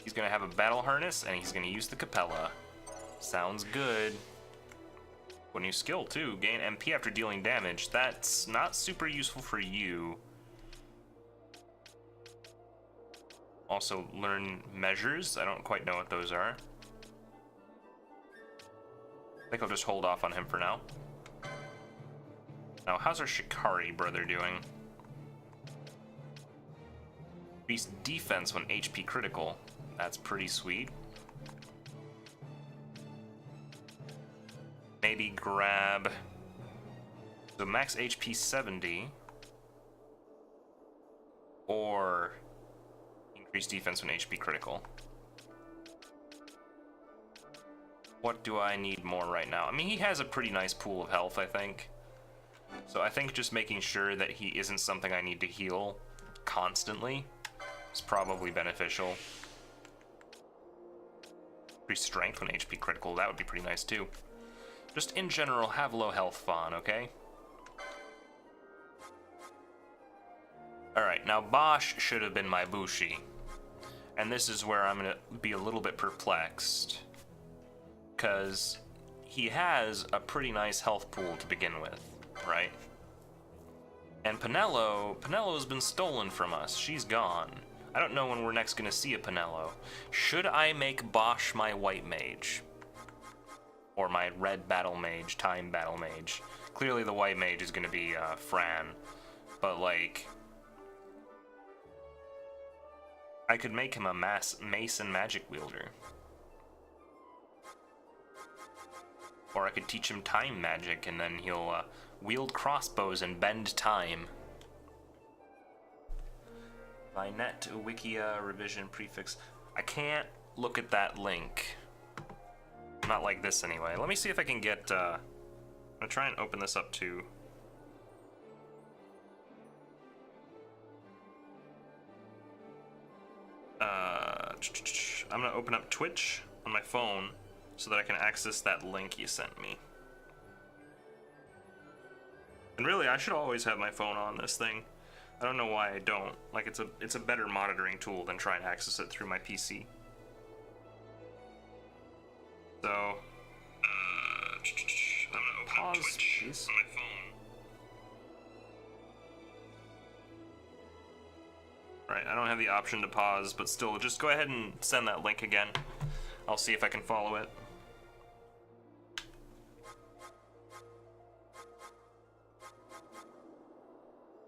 He's gonna have a Battle Harness, and he's gonna use the Capella. Sounds good. A new skill, too. Gain MP after dealing damage. That's not super useful for you. Also, learn measures. I don't quite know what those are. I think I'll just hold off on him for now. Now, how's our Shikari brother doing? Increase defense when HP critical. That's pretty sweet. Maybe grab... So max HP 70. Or... increase defense when HP critical. What do I need more right now? I mean, he has a pretty nice pool of health, I think. So I think just making sure that he isn't something I need to heal constantly is probably beneficial. Increase strength when HP critical, that would be pretty nice too. Just in general, have low health Fawn, okay? Alright, now Bosch should have been my Bushi. And this is where I'm gonna be a little bit perplexed. Because he has a pretty nice health pool to begin with, right? And Penello's been stolen from us. She's gone. I don't know when we're next gonna see a Penello. Should I make Bosch my white mage? Or my red battle mage, time battle mage? Clearly the white mage is gonna be Fran. But like... I could make him a mace and magic wielder. Or I could teach him time magic and then he'll wield crossbows and bend time. Vinet Wikia revision prefix. I can't look at that link. Not like this anyway. Let me see if I can get, I'm gonna try and open this up to... I'm gonna open up Twitch on my phone so that I can access that link you sent me. And really, I should always have my phone on this thing. I don't know why I don't. Like, it's a better monitoring tool than trying to access it through my PC. So, I'm gonna open up Twitch on my phone. Right, I don't have the option to pause, but still, just go ahead and send that link again. I'll see if I can follow it.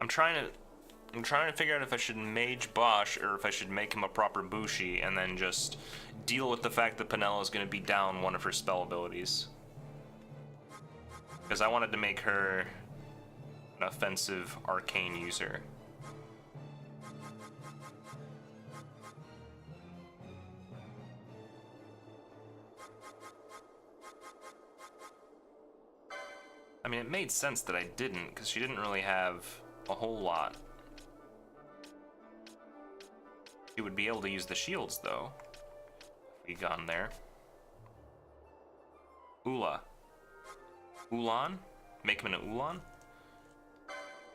I'm trying to figure out if I should mage Bosch or if I should make him a proper Bushi and then just deal with the fact that Penelo is going to be down one of her spell abilities. Because I wanted to make her an offensive arcane user. I mean, it made sense that I didn't, because she didn't really have a whole lot. She would be able to use the shields, though. If we gone there. Ula. Ulan? Make him an Ulan?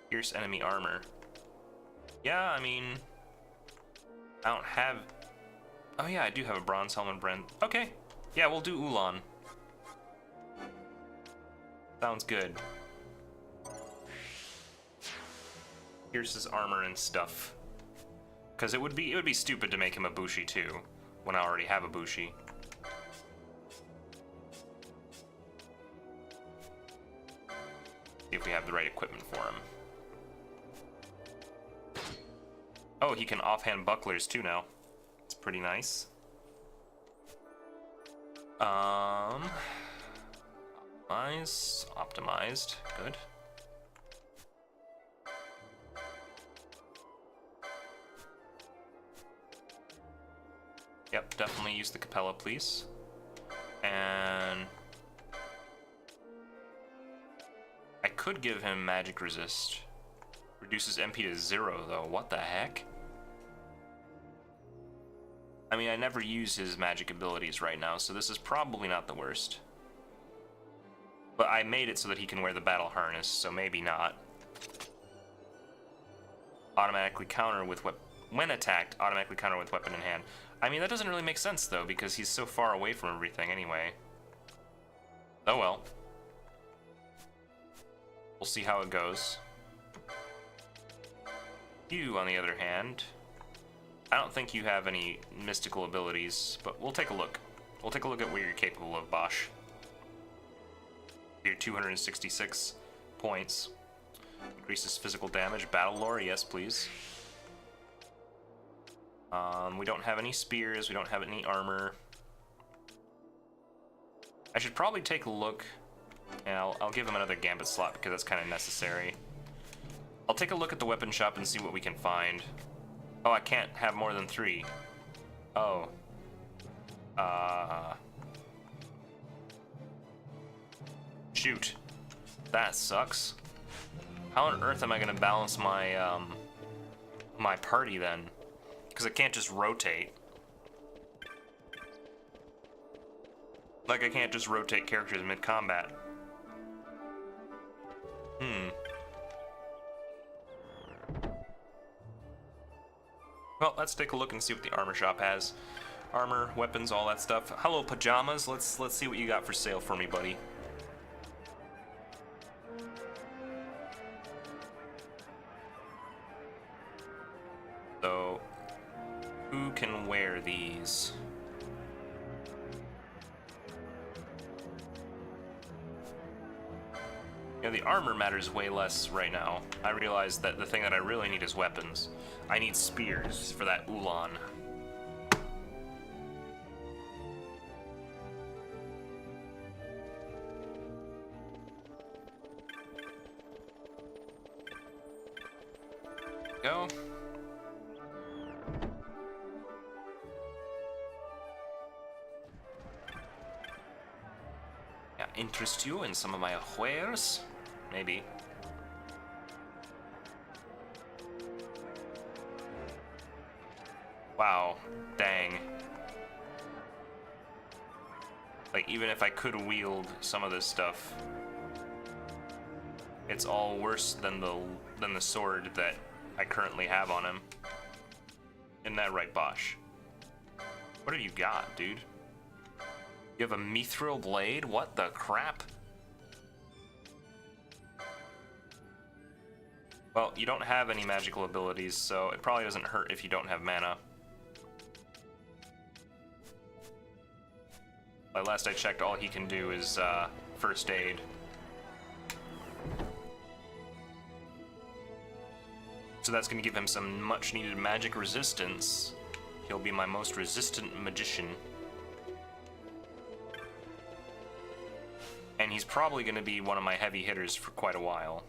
Pierce enemy armor. Yeah, I mean... I don't have... Oh yeah, I do have a bronze helmet brand. Okay. Yeah, we'll do Ulan. Sounds good. Here's his armor and stuff. Because it would be stupid to make him a Bushi too, when I already have a Bushi. See if we have the right equipment for him. Oh, he can offhand bucklers too now. It's pretty nice. Optimized, good. Yep, definitely use the Capella, please. And I could give him magic resist. Reduces MP to 0 though, what the heck? I mean, I never use his magic abilities right now, so this is probably not the worst. But I made it so that he can wear the battle harness, so maybe not. Automatically counter with when attacked, automatically counter with weapon in hand. I mean, that doesn't really make sense though, because he's so far away from everything anyway. Oh well. We'll see how it goes. You, on the other hand, I don't think you have any mystical abilities, but we'll take a look. We'll take a look at what you're capable of, Bosch. Your 266 points. Increases physical damage. Battle lore, yes please. We don't have any spears, we don't have any armor. I should probably take a look, and I'll give him another gambit slot because that's kind of necessary. I'll take a look at the weapon shop and see what we can find. Oh, I can't have more than 3. Oh. Shoot. That sucks. How on earth am I gonna balance my, my party then? Because I can't just rotate. Like, I can't just rotate characters mid-combat. Well, let's take a look and see what the armor shop has. Armor, weapons, all that stuff. Hello, pajamas. Let's see what you got for sale for me, buddy. So, who can wear these? Yeah, the armor matters way less right now. I realize that the thing that I really need is weapons. I need spears for that Ulan. Go. Yeah, interest you in some of my wares? Maybe. Wow, dang. Like, even if I could wield some of this stuff, it's all worse than the sword that I currently have on him. Isn't that right, Bosch? What have you got, dude? You have a mithril blade? What the crap? Well, you don't have any magical abilities, so it probably doesn't hurt if you don't have mana. Last I checked, all he can do is first aid. So that's going to give him some much needed magic resistance. He'll be my most resistant magician. And he's probably going to be one of my heavy hitters for quite a while.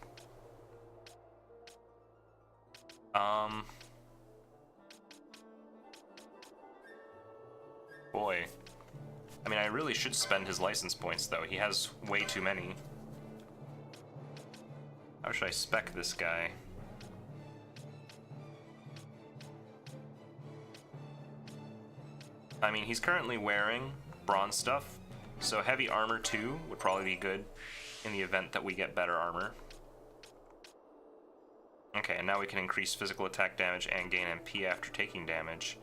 Boy. I mean, I really should spend his license points, though. He has way too many. How should I spec this guy? I mean, he's currently wearing bronze stuff, so heavy armor 2 would probably be good in the event that we get better armor. Okay, and now we can increase physical attack damage and gain MP after taking damage.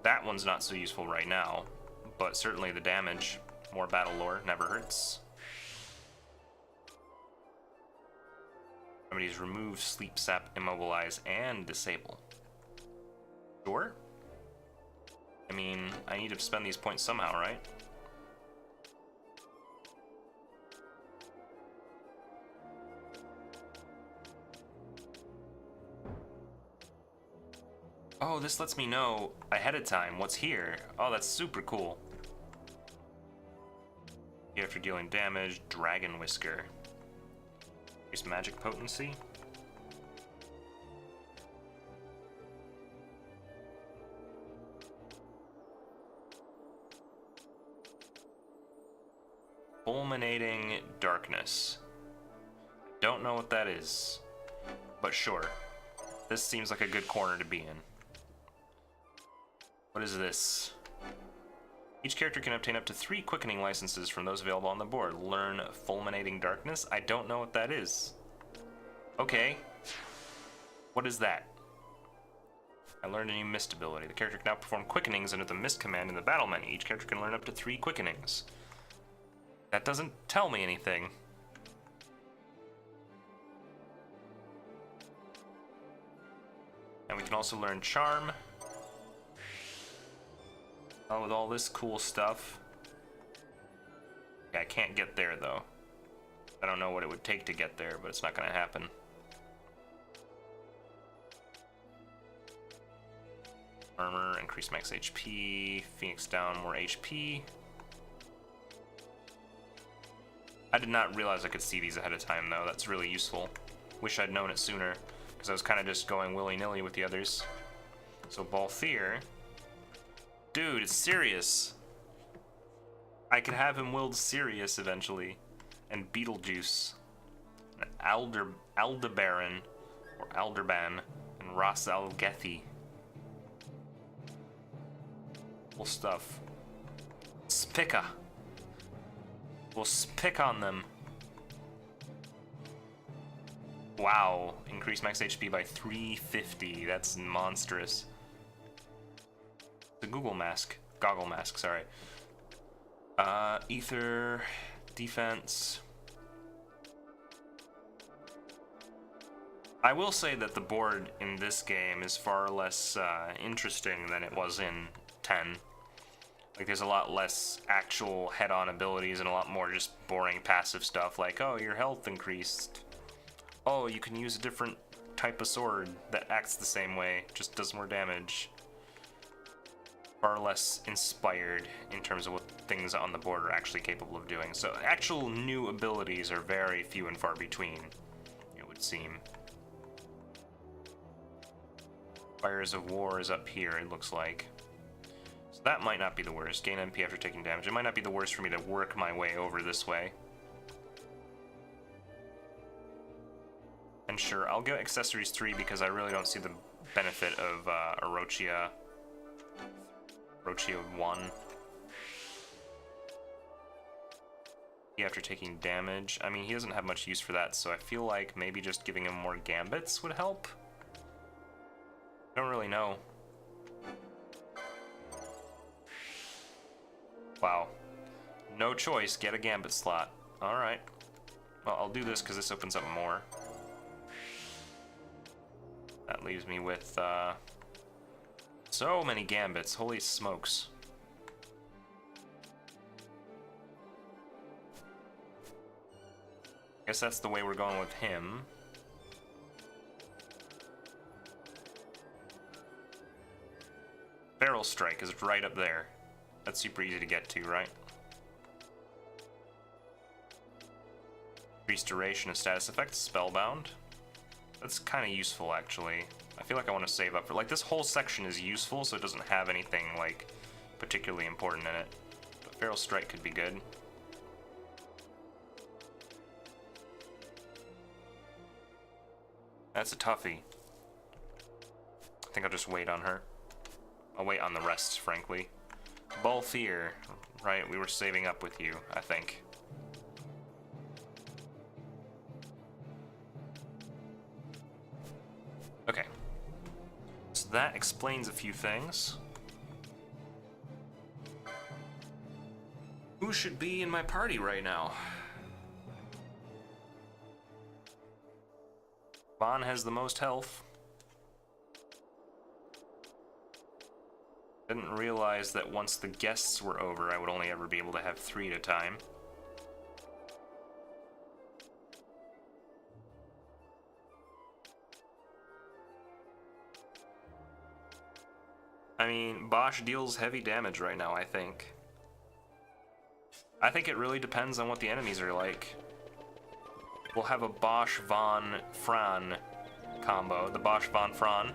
That one's not so useful right now, but certainly the damage, more battle lore, never hurts. Remedies remove, sleep, sap, immobilize, and disable. Sure. I mean, I need to spend these points somehow, right? Oh, this lets me know ahead of time what's here. Oh, that's super cool. After dealing damage, Dragon Whisker. Increase magic potency. Fulminating Darkness. Don't know what that is, but sure. This seems like a good corner to be in. What is this? Each character can obtain up to 3 quickening licenses from those available on the board. Learn Fulminating Darkness? I don't know what that is. Okay. What is that? I learned a new Mist ability. The character can now perform quickenings under the Mist command in the battle menu. Each character can learn up to 3 quickenings. That doesn't tell me anything. And we can also learn Charm. Oh, with all this cool stuff. Yeah, I can't get there, though. I don't know what it would take to get there, but it's not going to happen. Armor, increase max HP. Phoenix down, more HP. I did not realize I could see these ahead of time, though. That's really useful. Wish I'd known it sooner, because I was kind of just going willy-nilly with the others. So Balthier. Dude, it's Sirius. I could have him willed Sirius eventually. And Beetlejuice. And Aldebaran. Or Alderban. And Ras Al Gethi. Cool stuff. Spica. We'll spick on them. Wow. Increase max HP by 350. That's monstrous. The Goggle mask, sorry. Ether, defense. I will say that the board in this game is far less interesting than it was in 10. Like, there's a lot less actual head-on abilities and a lot more just boring passive stuff like, oh, your health increased. Oh, you can use a different type of sword that acts the same way, just does more damage. Far less inspired in terms of what things on the board are actually capable of doing. So actual new abilities are very few and far between, it would seem. Fires of War is up here, it looks like. So that might not be the worst. Gain MP after taking damage. It might not be the worst for me to work my way over this way. And sure, I'll go Accessories 3 because I really don't see the benefit of Orochia 1. After taking damage. I mean, he doesn't have much use for that, so I feel like maybe just giving him more gambits would help. I don't really know. Wow. No choice, get a gambit slot. Alright. Well, I'll do this because this opens up more. That leaves me with, so many gambits. Holy smokes. Guess that's the way we're going with him. Barrel Strike is right up there. That's super easy to get to, right? Increased duration and status effects, Spellbound. That's kind of useful, actually. I feel like I want to save up for... Like, this whole section is useful, so it doesn't have anything, like, particularly important in it. But Barrel Strike could be good. That's a toughie. I think I'll just wait on her. I'll wait on the rest, frankly. Balthier, right? We were saving up with you, I think. Okay. So that explains a few things. Who should be in my party right now? Vaughn has the most health. Didn't realize that once the guests were over, I would only ever be able to have 3 at a time. I mean, Bosch deals heavy damage right now, I think. I think it really depends on what the enemies are like. We'll have a Bosch Von Fran combo, the Bosch Von Fran.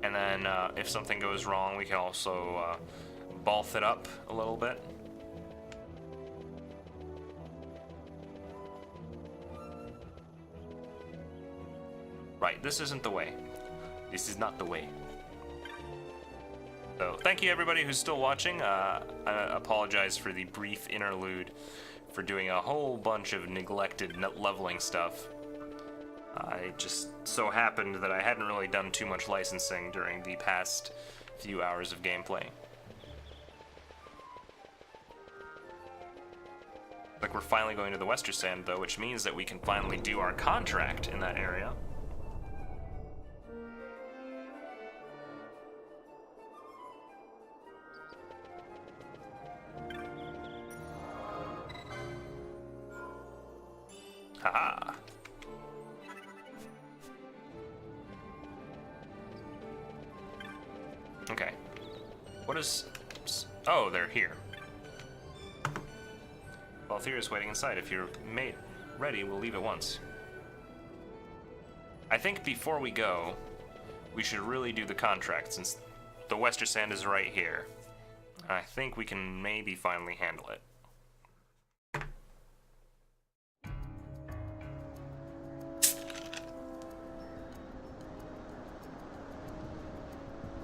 And then if something goes wrong, we can also balth it up a little bit. Right, this isn't the way. This is not the way. So, thank you everybody who's still watching. I apologize for the brief interlude for doing a whole bunch of neglected leveling stuff. I just so happened that I hadn't really done too much licensing during the past few hours of gameplay. Like we're finally going to the Western Sand though, which means that we can finally do our contract in that area. Haha. Okay. What is... Oh, they're here. Balthier is waiting inside. If you're ready, we'll leave at once. I think before we go, we should really do the contract, since the Western Sand is right here. I think we can maybe finally handle it.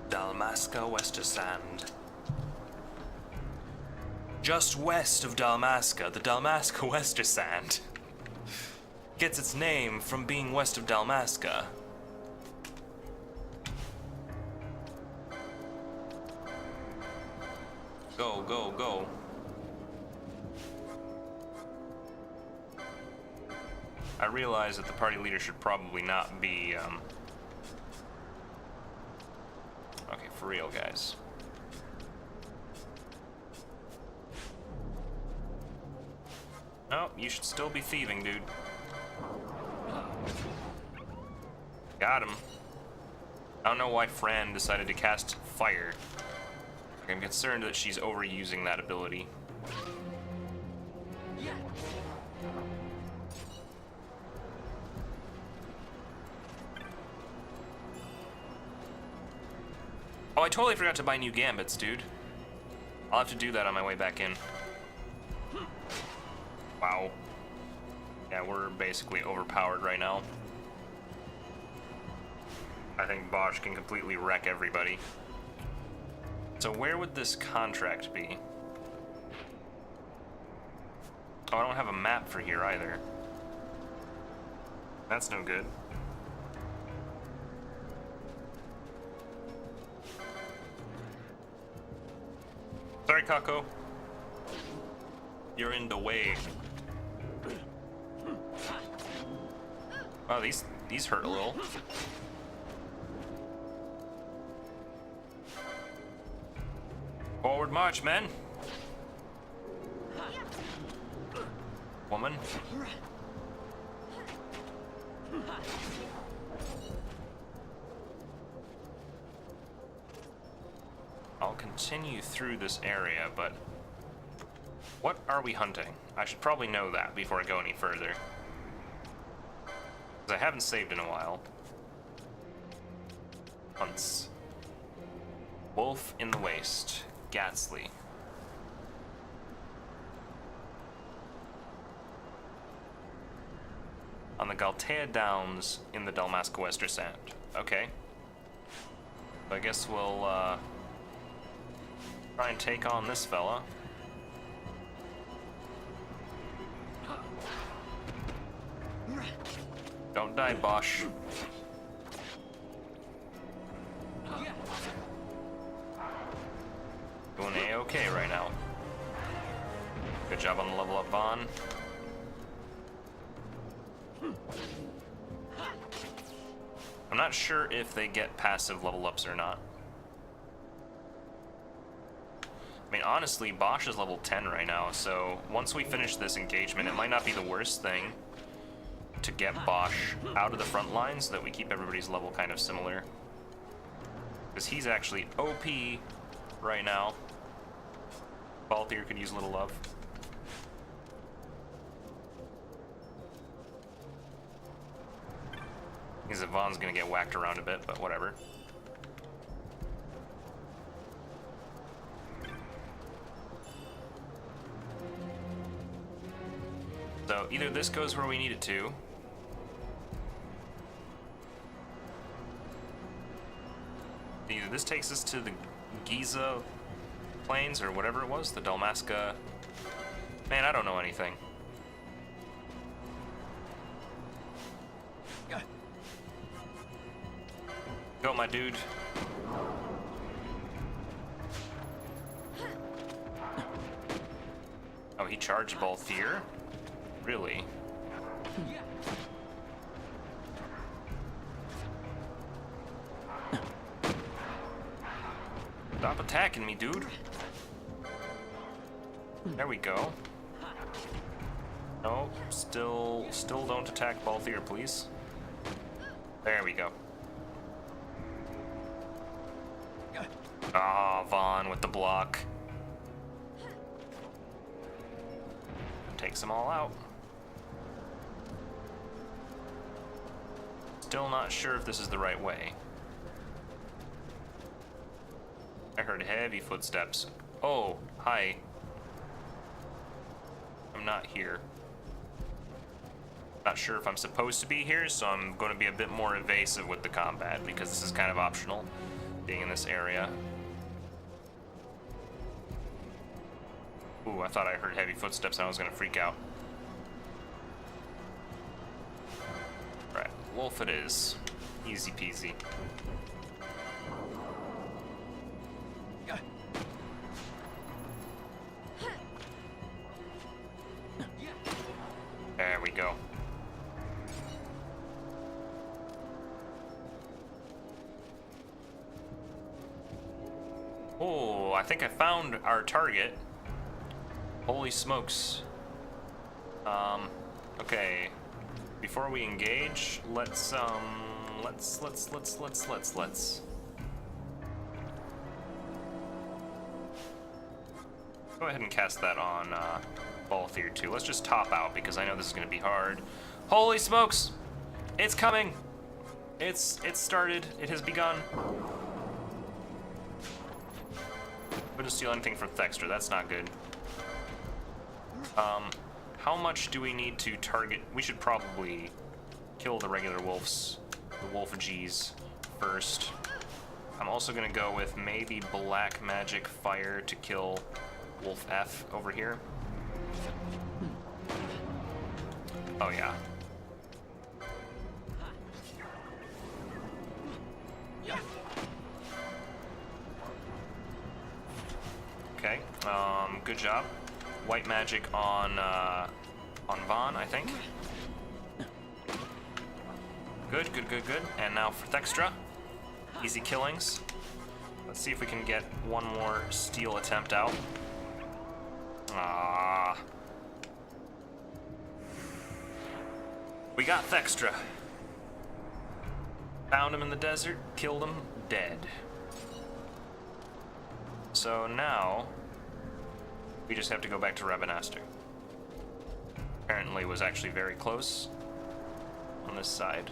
Dalmasca Western Sand. Just west of Dalmasca, the Dalmasca Western Sand gets its name from being west of Dalmasca. Go, go, go. I realize that the party leader should probably not be, Okay, for real, guys. No, you should still be thieving, dude. Got him. I don't know why Fran decided to cast fire. I'm concerned that she's overusing that ability. Oh, I totally forgot to buy new gambits, dude. I'll have to do that on my way back in. Wow. Yeah, we're basically overpowered right now. I think Bosch can completely wreck everybody. So where would this contract be? Oh, I don't have a map for here either. That's no good. Sorry, Kako. You're in the way. Oh, these hurt a little. Forward march, men. I'll continue through this area, but what are we hunting? I should probably know that before I go any further. Because I haven't saved in a while. Hunts. Wolf in the Waste. Gatsley. On the Galtea Downs in the Dalmasca Wester Sand. Okay. So I guess we'll try and take on this fella. Don't die, Bosch. Doing A-okay right now. Good job on the level up, Vaughn. I'm not sure if they get passive level ups or not. I mean, honestly, Bosch is level 10 right now, so once we finish this engagement, it might not be the worst thing to get Bosch out of the front line so that we keep everybody's level kind of similar. Because he's actually OP right now. Balthier could use a little love. Means that Vaughn's gonna get whacked around a bit, but whatever. So either this goes where we need it to, either this takes us to the Giza Plains or whatever it was, the Dalmasca. Man, I don't know anything. Go, my dude. Oh, he charged Balthier? Really? Stop attacking me, dude. There we go. No, still don't attack Balthier, please. There we go. Ah, Vaughn with the block. Takes them all out. Still not sure if this is the right way. I heard heavy footsteps. Oh, hi. I'm not here. Not sure if I'm supposed to be here, so I'm going to be a bit more evasive with the combat because this is kind of optional, being in this area. Ooh, I thought I heard heavy footsteps and I was gonna freak out. Right, wolf it is. Easy peasy. There we go. Oh, I think I found our target. Holy smokes. Okay. Before we engage, let's go ahead and cast that on Balthier too. Let's just top out because I know this is gonna be hard. Holy smokes! It's coming! It's started. It has begun. Couldn't steal anything from Thextra, that's not good. How much do we need to target? We should probably kill the regular wolves, the wolf G's first. I'm also gonna go with maybe black magic fire to kill wolf F over here. Oh yeah. Okay, good job. White magic on Vaughn, I think. Good. And now for Thextra. Easy killings. Let's see if we can get one more steal attempt out. Ah. We got Thextra. Found him in the desert, killed him, dead. So now, we just have to go back to Rabanastre. Apparently was actually very close on this side.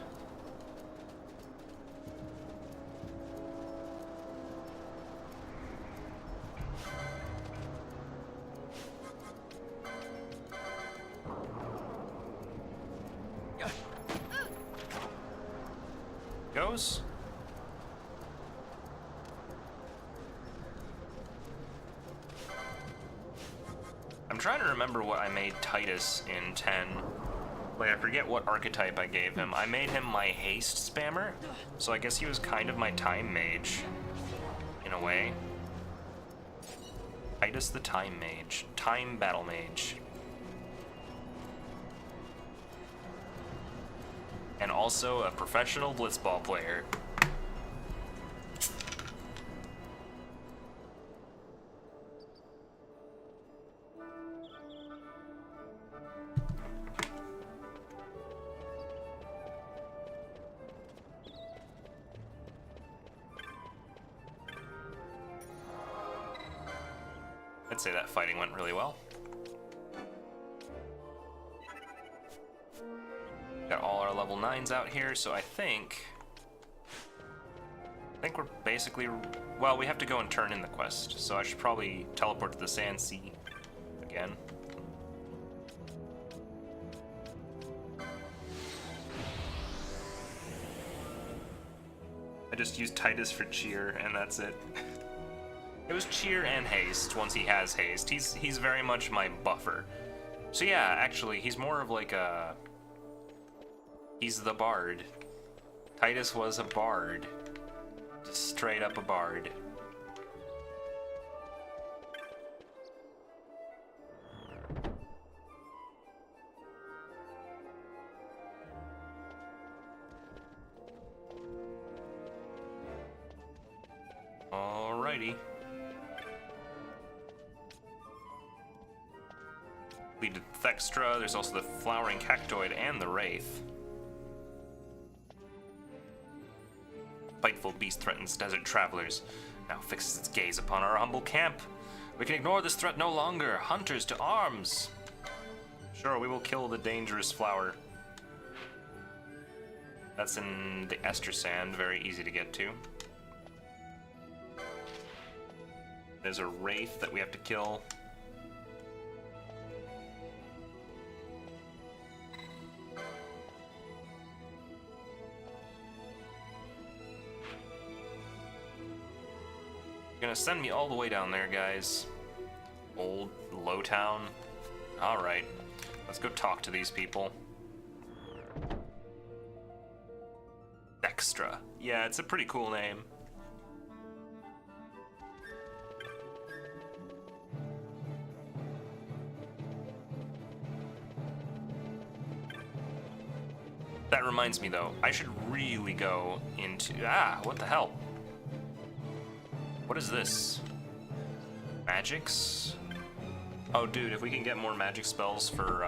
Goes. I'm trying to remember what I made Titus in 10. Like, I forget what archetype I gave him. I made him my haste spammer, so I guess he was kind of my time mage, in a way. Titus the time mage. Time battle mage. And also a professional blitzball player. I'd say that fighting went really well. Got all our level 9s out here, so I think we're basically, well, we have to go and turn in the quest, so I should probably teleport to the Sand Sea again. I just used Titus for cheer, and that's it. It was cheer and haste once he has haste. He's very much my buffer. So yeah, actually, he's more of like a... He's the bard. Titus was a bard. Just straight up a bard. Alrighty. We did Thextra, there's also the Flowering Cactoid and the Wraith. Spiteful beast threatens desert travelers, now fixes its gaze upon our humble camp. We can ignore this threat no longer. Hunters to arms! Sure, we will kill the dangerous flower. That's in the Ester Sand, very easy to get to. There's a Wraith that we have to kill. You're gonna send me all the way down there, guys. Old Lowtown. Alright, let's go talk to these people. Extra. Yeah, it's a pretty cool name. That reminds me though, I should really go into... Ah, what the hell? What is this? Magics? Oh, dude, if we can get more magic spells for,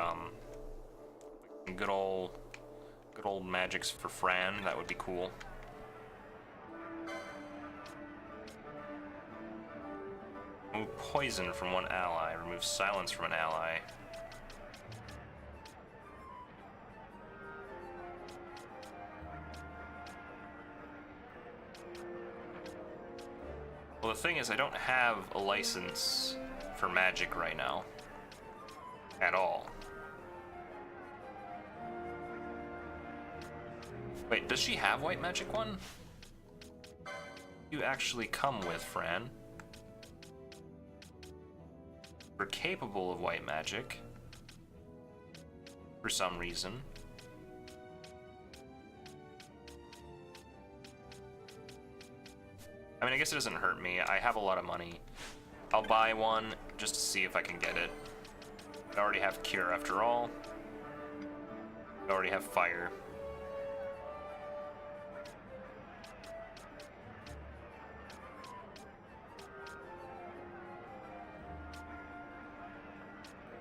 good old magics for Fran, that would be cool. Remove poison from one ally, remove silence from an ally. Well, the thing is, I don't have a license for magic right now. At all. Wait, does she have white magic one? You actually come with, Fran. We're capable of white magic. For some reason. I mean, I guess it doesn't hurt me. I have a lot of money. I'll buy one just to see if I can get it. I already have Cure after all. I already have Fire.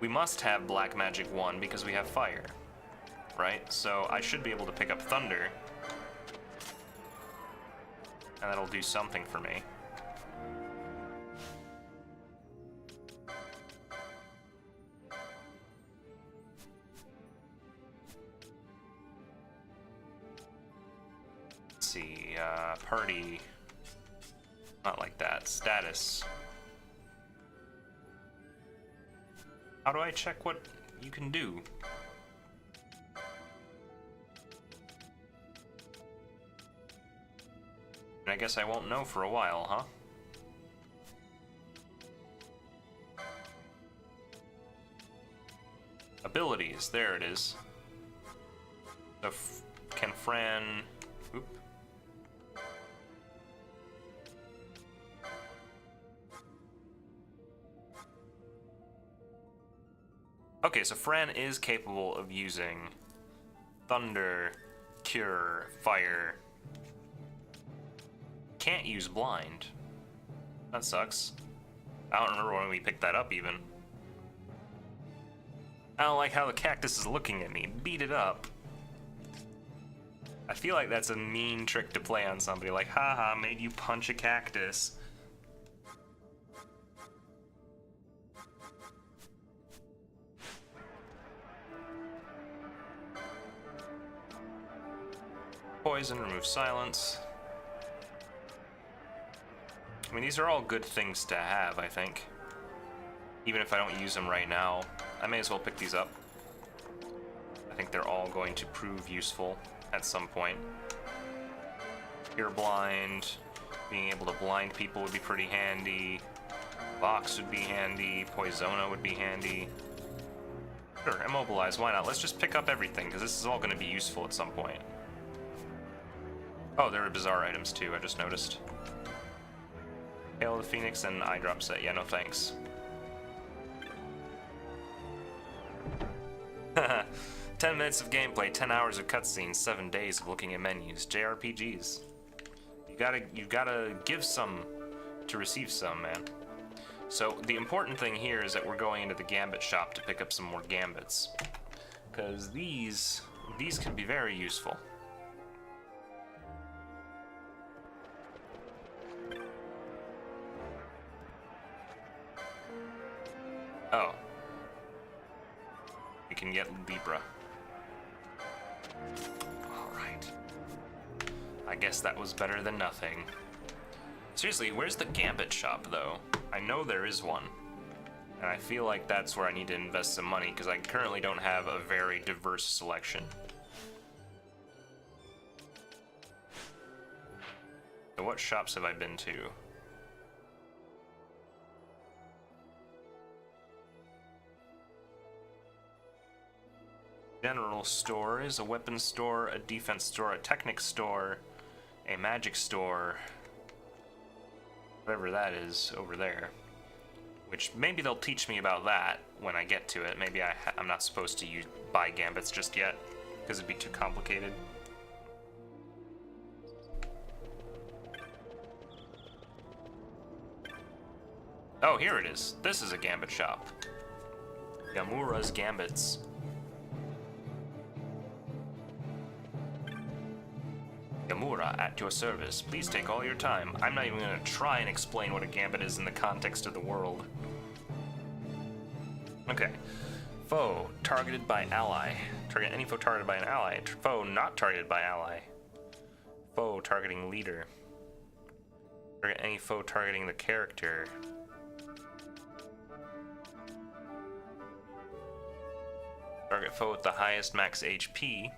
We must have Black Magic 1 because we have Fire, right? So I should be able to pick up Thunder. and that'll do something for me. Let's see, party. Not like that. Status. How do I check what you can do? I guess I won't know for a while, huh? Abilities, there it is. So can Fran... Oop. Okay, so Fran is capable of using Thunder, Cure, Fire. Can't use Blind. That sucks. I don't remember when we picked that up, even. I don't like how the cactus is looking at me. Beat it up. I feel like that's a mean trick to play on somebody. Like, haha, made you punch a cactus. Poison, remove silence. I mean, these are all good things to have, I think. Even if I don't use them right now, I may as well pick these up. I think they're all going to prove useful at some point. Cure blind, being able to blind people would be pretty handy. Vox would be handy, Poisona would be handy. Sure, immobilize, why not? Let's just pick up everything, because this is all going to be useful at some point. Oh, there are bizarre items too, I just noticed. Hail of the Phoenix and eye drop set. Yeah, no thanks. 10 minutes of gameplay, 10 hours of cutscenes, 7 days of looking at menus. JRPGs. You gotta give some to receive some, man. So the important thing here is that we're going into the Gambit shop to pick up some more Gambits. Because these can be very useful. Oh. We can get Libra. Alright. I guess that was better than nothing. Seriously, where's the Gambit shop, though? I know there is one. And I feel like that's where I need to invest some money, because I currently don't have a very diverse selection. So what shops have I been to? General store is a weapons store, a defense store, a technic store, a magic store, whatever that is over there. Which maybe they'll teach me about that when I get to it. Maybe I'm not supposed to buy gambits just yet because it'd be too complicated. Oh, here it is. This is a gambit shop. Gamura's Gambits. Gamura, at your service. Please take all your time. I'm not even going to try and explain what a gambit is in the context of the world. Okay. Foe, targeted by ally. Target any foe targeted by an ally. Foe not targeted by ally. Foe targeting leader. Target any foe targeting the character. Target foe with the highest max HP.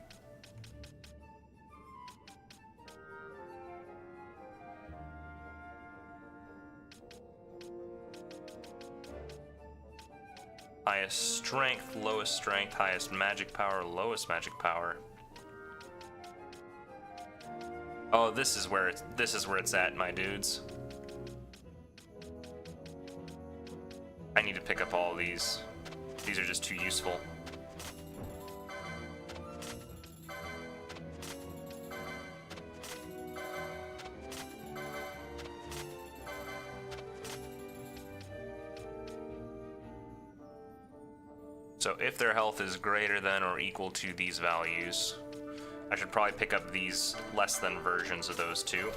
Highest strength, lowest strength, highest magic power, lowest magic power. Oh, this is where it's at, my dudes. I need to pick up all these. These are just too useful. So if their health is greater than or equal to these values, I should probably pick up these less than versions of those two.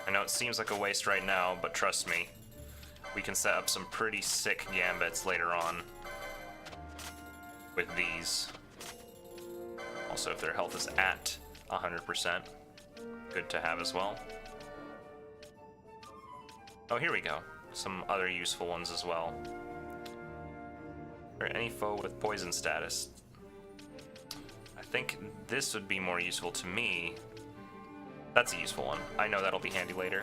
I know it seems like a waste right now, but trust me, we can set up some pretty sick gambits later on with these. Also, if their health is at 100%, good to have as well. Oh, here we go. Some other useful ones as well. Or any foe with poison status. I think this would be more useful to me. That's a useful one. I know that'll be handy later.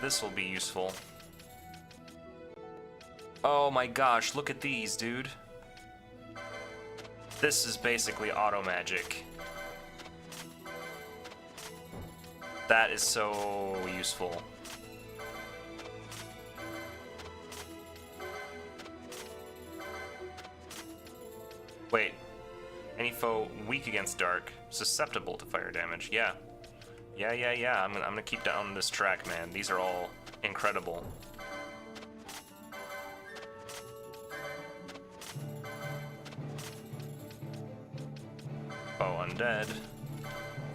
This will be useful. Oh my gosh, look at these, dude. This is basically auto magic. That is so useful. Wait, any foe weak against dark, susceptible to fire damage. Yeah. Yeah. I'm gonna keep down this track, man. These are all incredible. Foe undead.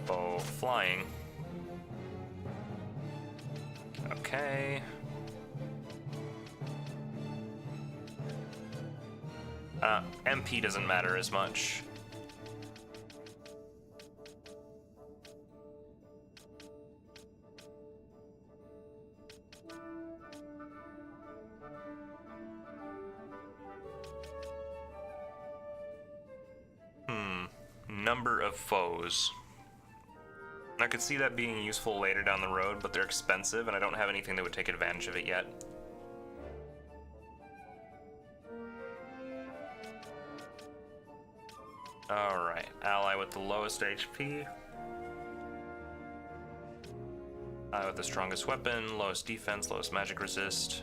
Foe flying. Okay. MP doesn't matter as much. Number of foes. I could see that being useful later down the road, but they're expensive and I don't have anything that would take advantage of it yet. Alright, ally with the lowest HP. Ally with the strongest weapon, lowest defense, lowest magic resist.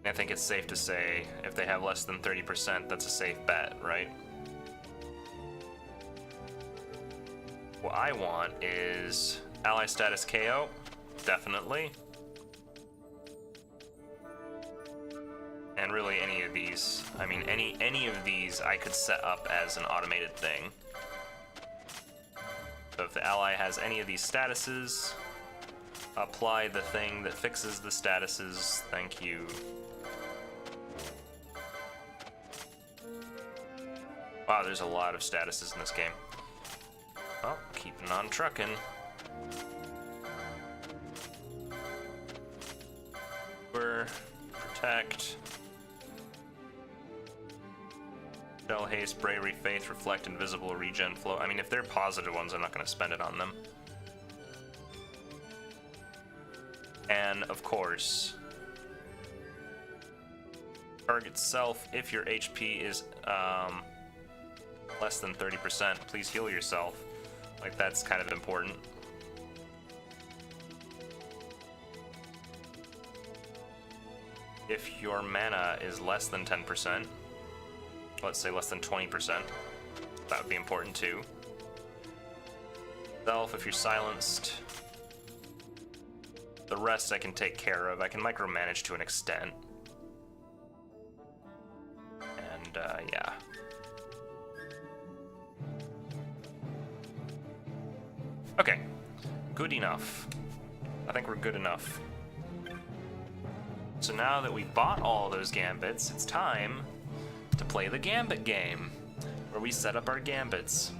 I think it's safe to say if they have less than 30%, that's a safe bet, right? What I want is ally status KO, definitely. And really any of these, I mean any of these I could set up as an automated thing. So if the ally has any of these statuses, apply the thing that fixes the statuses, thank you. Wow, there's a lot of statuses in this game. Oh, keeping on trucking. Protect. Shell, haste, bravery, faith, reflect, invisible, regen, flow. I mean, if they're positive ones, I'm not going to spend it on them. And, of course, target self, if your HP is less than 30%, please heal yourself. Like, that's kind of important. If your mana is less than 10%, let's say less than 20%, that would be important too. Self, if you're silenced. The rest I can take care of. I can micromanage to an extent. And, yeah. Okay, good enough. I think we're good enough. So now that we bought all those gambits, it's time to play the gambit game, where we set up our gambits.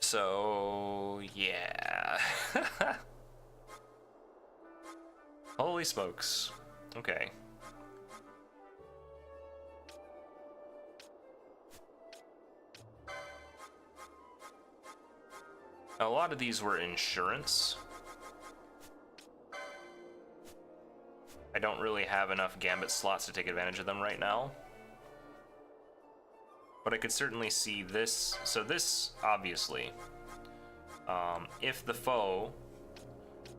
So, yeah. Holy smokes. Okay. A lot of these were insurance. I don't really have enough gambit slots to take advantage of them right now. But I could certainly see this. So this, obviously, if the foe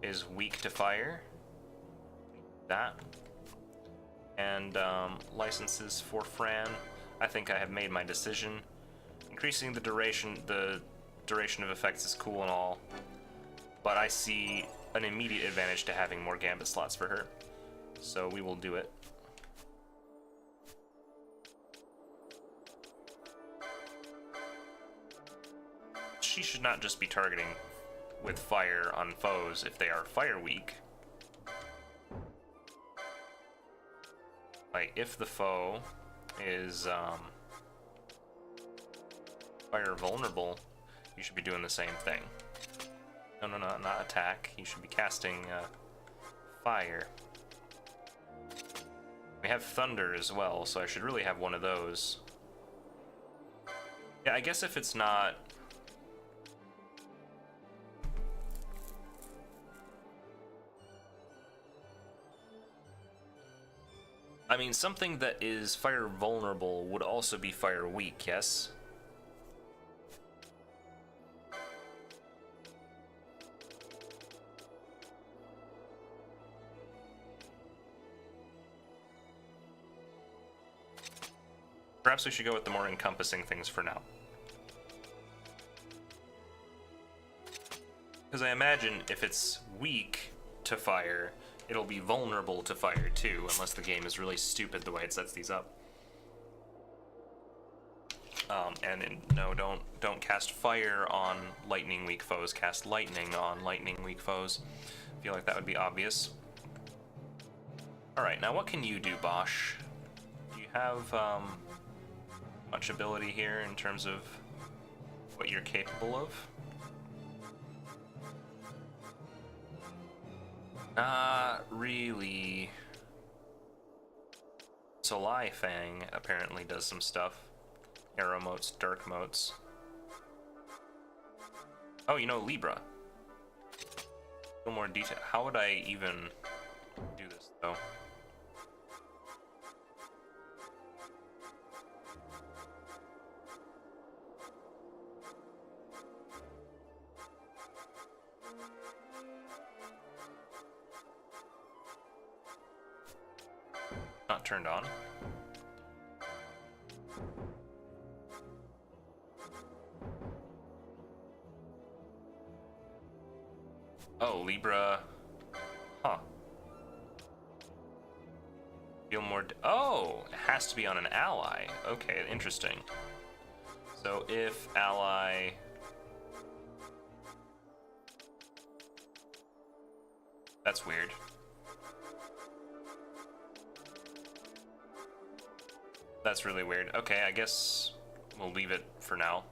is weak to fire, that. And licenses for Fran. I think I have made my decision. Increasing the duration, the duration of effects is cool and all, but I see an immediate advantage to having more gambit slots for her, so we will do it. She should not just be targeting with fire on foes if they are fire weak. Like, if the foe is fire vulnerable, you should be doing the same thing. No, not attack. You should be casting fire. We have thunder as well, so I should really have one of those. Yeah, I guess if it's not... I mean, something that is fire vulnerable would also be fire weak, yes? Perhaps we should go with the more encompassing things for now. Because I imagine if it's weak to fire, it'll be vulnerable to fire too, unless the game is really stupid the way it sets these up. No, don't cast fire on lightning weak foes. Cast lightning on lightning weak foes. I feel like that would be obvious. All right, now what can you do, Bosch? Do you have much ability here in terms of what you're capable of? Not really. Solai Fang apparently does some stuff. Arrow motes, dark motes. Oh, you know Libra. A little more detail. How would I even do this, though? Not turned on. Oh, Libra. Huh. Feel more. Oh, it has to be on an ally. Okay, interesting. So if ally. That's weird. That's really weird. Okay, I guess we'll leave it for now.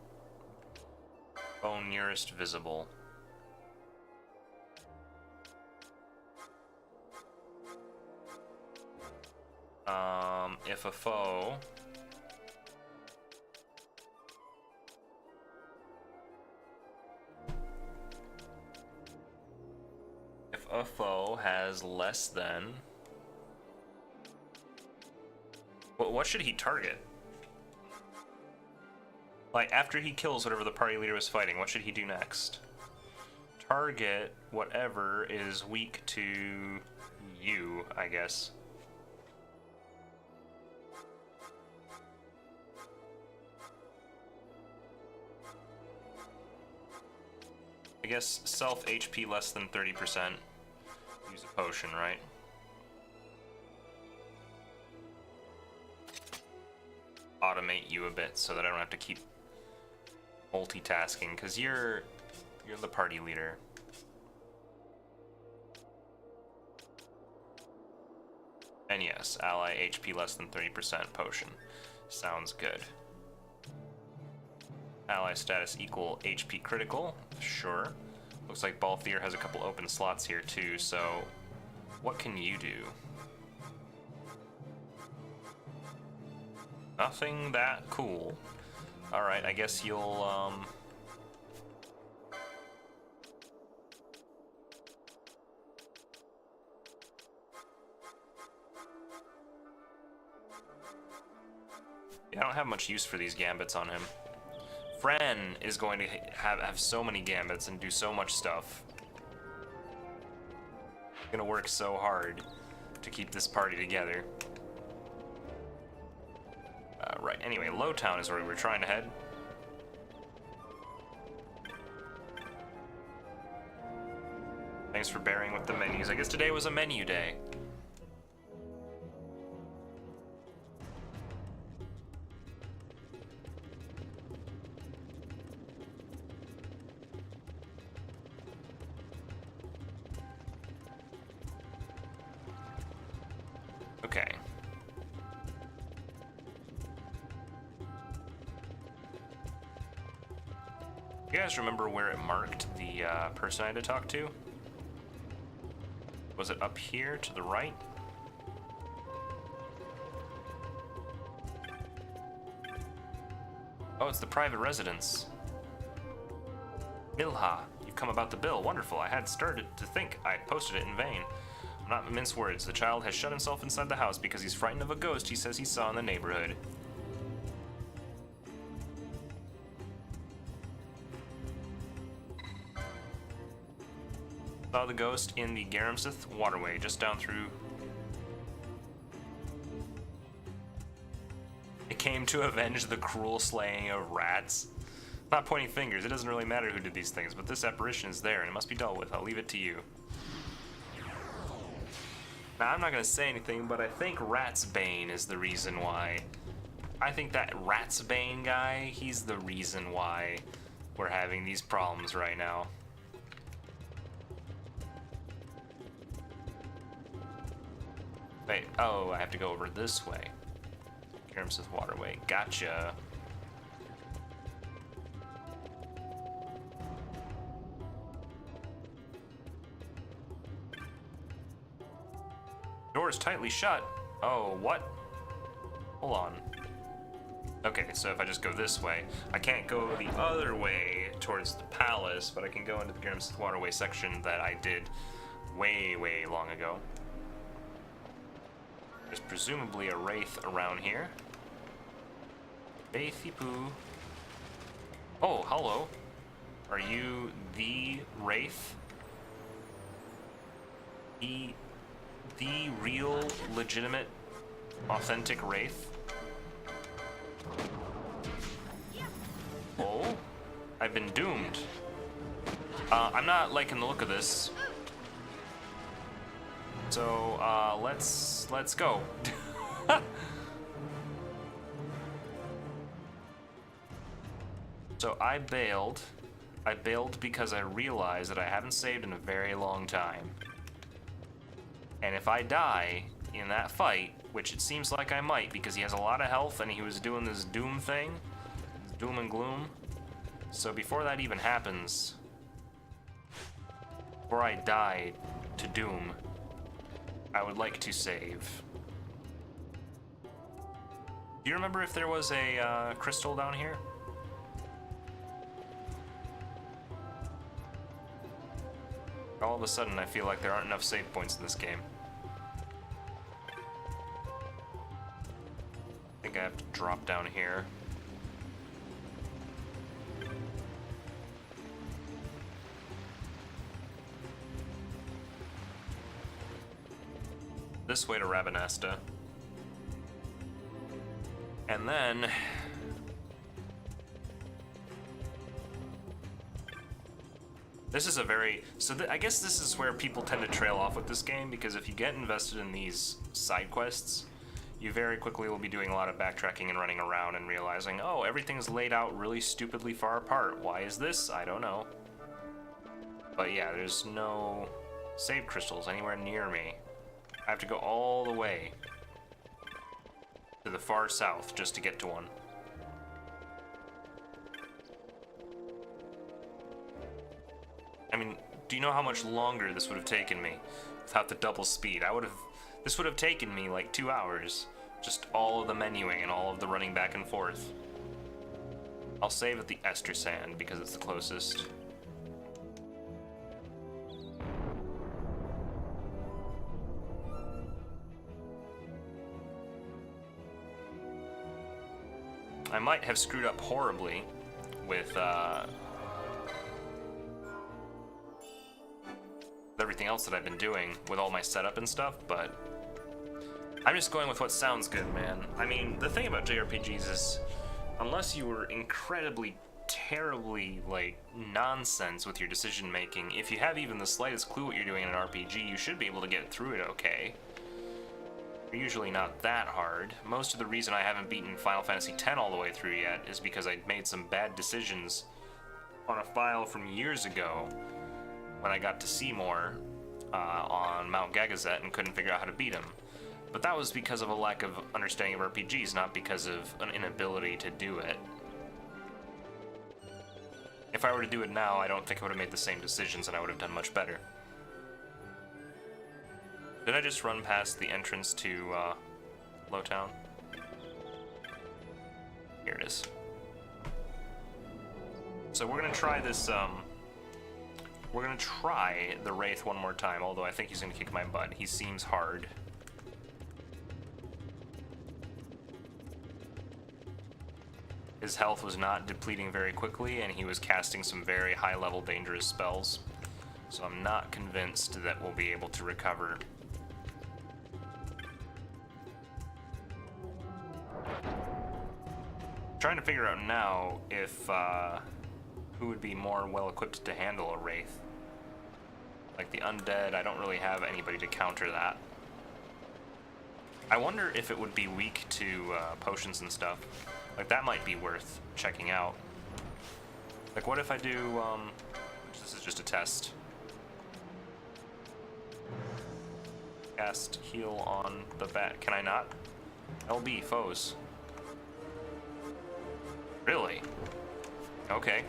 Phone nearest visible. If a foe... If a foe has less than... What should he target? Like, after he kills whatever the party leader was fighting, what should he do next? Target whatever is weak to you, I guess. I guess self HP less than 30%. Use a potion, right? Automate you a bit so that I don't have to keep multitasking, because you're the party leader. And yes, ally HP less than 30% potion. Sounds good. Ally status equal HP critical. Sure. Looks like Balthier has a couple open slots here too, so what can you do? Nothing that cool. Alright, I guess you'll, yeah, I don't have much use for these gambits on him. Fran is going to have so many gambits and do so much stuff. I'm gonna work so hard to keep this party together. Right, anyway, Lowtown is where we were trying to head. Thanks for bearing with the menus. I guess today was a menu day. Okay. You guys remember where it marked the person I had to talk to? Was it up here to the right? Oh, it's the private residence. Milha, you've come about the bill. Wonderful. I had started to think I'd posted it in vain. I'm not mince words. The child has shut himself inside the house because he's frightened of a ghost he says he saw in the neighborhood. Saw the ghost in the Garamsith waterway, just down through. It came to avenge the cruel slaying of rats. Not pointing fingers, it doesn't really matter who did these things, but this apparition is there and it must be dealt with. I'll leave it to you. Now, I'm not gonna say anything, but I think Ratsbane is the reason why. I think that Ratsbane guy, he's the reason why we're having these problems right now. Wait, oh, I have to go over this way. Garamsith Waterway, gotcha. Door is tightly shut. Oh, what? Hold on. Okay, so if I just go this way, I can't go the other way towards the palace, but I can go into the Garamsith Waterway section that I did way, way long ago. There's presumably a wraith around here. Wraithy poo. Oh, hello. Are you the wraith? The real, legitimate, authentic wraith? Oh, I've been doomed. I'm not liking the look of this. So, let's go. So I bailed. I bailed because I realized that I haven't saved in a very long time. And if I die in that fight, which it seems like I might because he has a lot of health and he was doing this doom thing, doom and gloom. So before that even happens, before I die to doom, I would like to save. Do you remember if there was a crystal down here? All of a sudden, I feel like there aren't enough save points in this game. I think I have to drop down here. This way to Rabanasta. And then... This is a very... I guess this is where people tend to trail off with this game, because if you get invested in these side quests, you very quickly will be doing a lot of backtracking and running around and realizing, oh, everything's laid out really stupidly far apart. Why is this? I don't know. But yeah, there's no save crystals anywhere near me. I have to go all the way to the far south just to get to one. I mean, do you know how much longer this would have taken me without the double speed? This would have taken me like 2 hours. Just all of the menuing and all of the running back and forth. I'll save at the Ester Sand because it's the closest. I might have screwed up horribly with everything else that I've been doing with all my setup and stuff, but I'm just going with what sounds good, man. I mean, the thing about JRPGs is, unless you were incredibly terribly, like, nonsense with your decision making. If you have even the slightest clue what you're doing in an RPG, you should be able to get through it okay. They're usually not that hard. Most of the reason I haven't beaten Final Fantasy X all the way through yet is because I made some bad decisions on a file from years ago when I got to Seymour on Mount Gagazet and couldn't figure out how to beat him. But that was because of a lack of understanding of RPGs, not because of an inability to do it. If I were to do it now, I don't think I would have made the same decisions and I would have done much better. Did I just run past the entrance to Lowtown? Here it is. So we're gonna try this, we're gonna try the Wraith one more time, although I think he's gonna kick my butt. He seems hard. His health was not depleting very quickly, and he was casting some very high-level dangerous spells. So I'm not convinced that we'll be able to recover. Trying to figure out now if who would be more well-equipped to handle a Wraith. Like the undead, I don't really have anybody to counter that. I wonder if it would be weak to potions and stuff. Like, that might be worth checking out. Like, what if I do, this is just a test. Cast heal on the bat. Can I not? LB, foes. Really? Okay.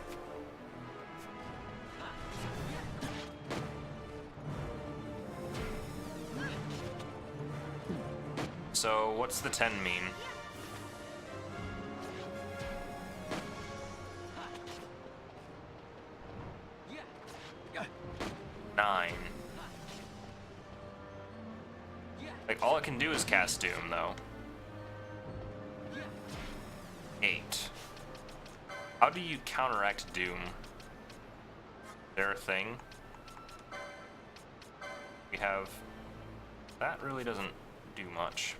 So, what's the 10 mean? Like, all it can do is cast Doom, though. 8. How do you counteract Doom? Is there a thing? We have... That really doesn't do much.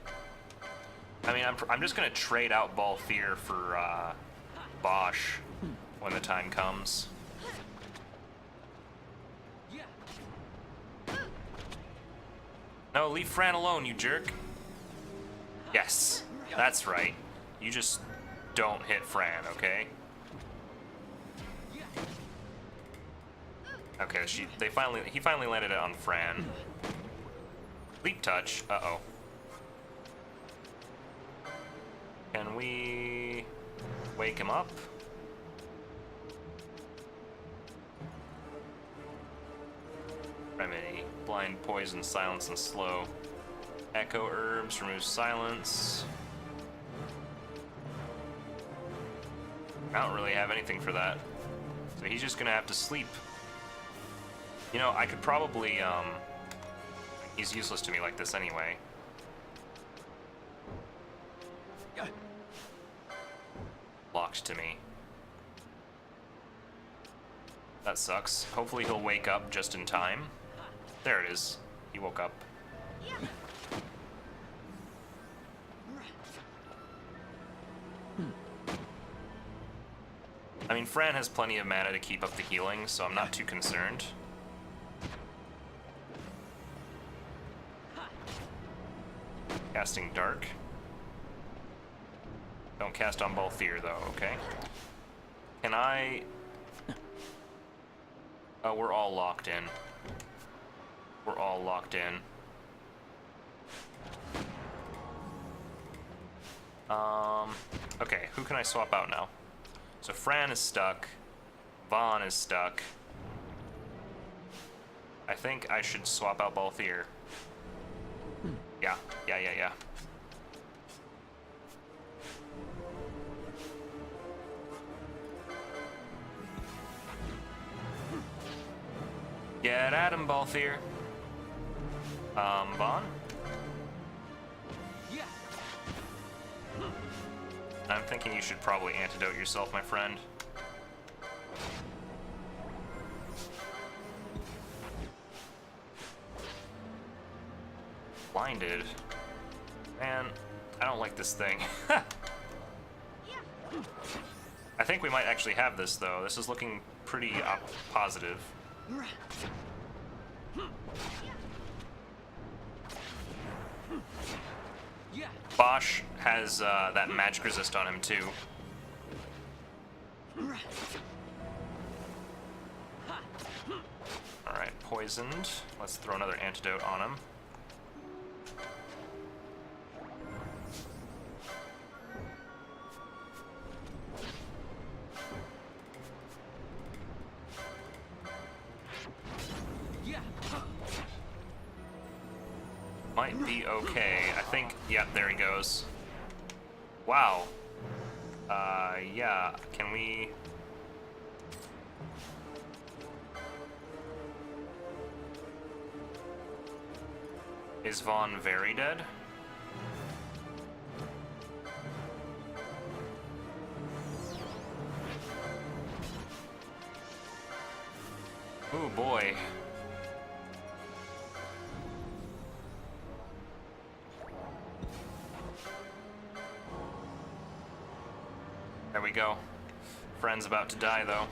I mean, I'm just gonna trade out Balthier for, Bosch when the time comes. No, leave Fran alone, you jerk. Yes, that's right. You just don't hit Fran, okay? Okay, he finally landed it on Fran. Leap touch. Uh-oh. Can we wake him up? Remedy. Blind, poison, silence, and slow. Echo herbs, remove silence. I don't really have anything for that. So he's just gonna have to sleep. You know, I could probably, he's useless to me like this anyway. Locked to me. That sucks. Hopefully he'll wake up just in time. There it is. He woke up. I mean, Fran has plenty of mana to keep up the healing, so I'm not too concerned. Casting Dark. Don't cast on Balthier, though, okay? Can I... Oh, we're all locked in. We're all locked in. Okay, who can I swap out now? So Fran is stuck. Vaughn is stuck. I think I should swap out Balthier. Yeah. Get at him, Balthier. Vaughn? I'm thinking you should probably antidote yourself, my friend. Blinded? Man, I don't like this thing. I think we might actually have this, though. This is looking pretty positive. Bosch has that magic resist on him, too. Alright, poisoned. Let's throw another antidote on him. Might be okay. I think, yeah, there he goes. Wow. Yeah, can we... Is Vaughn very dead? Oh boy. There we go. Friend's about to die, though.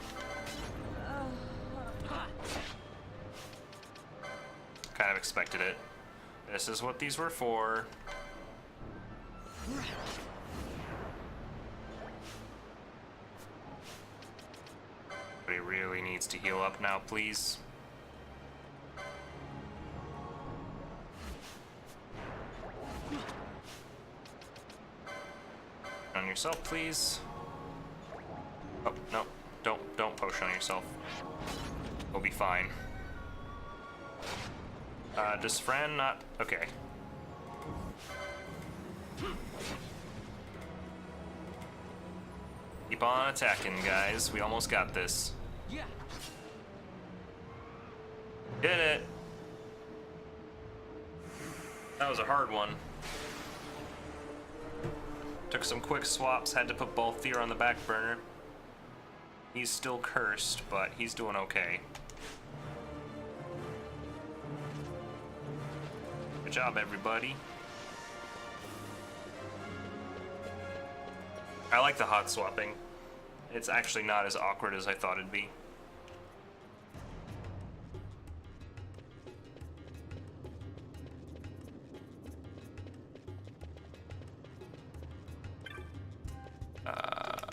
Kind of expected it. This is what these were for. But he really needs to heal up now, please. On yourself, please. Oh, no. Don't potion on yourself. We'll be fine. Does Fran not... Okay. Keep on attacking, guys. We almost got this. Yeah. Did it! That was a hard one. Took some quick swaps, had to put Balthier on the back burner. He's still cursed, but he's doing okay. Good job, everybody. I like the hot swapping. It's actually not as awkward as I thought it'd be.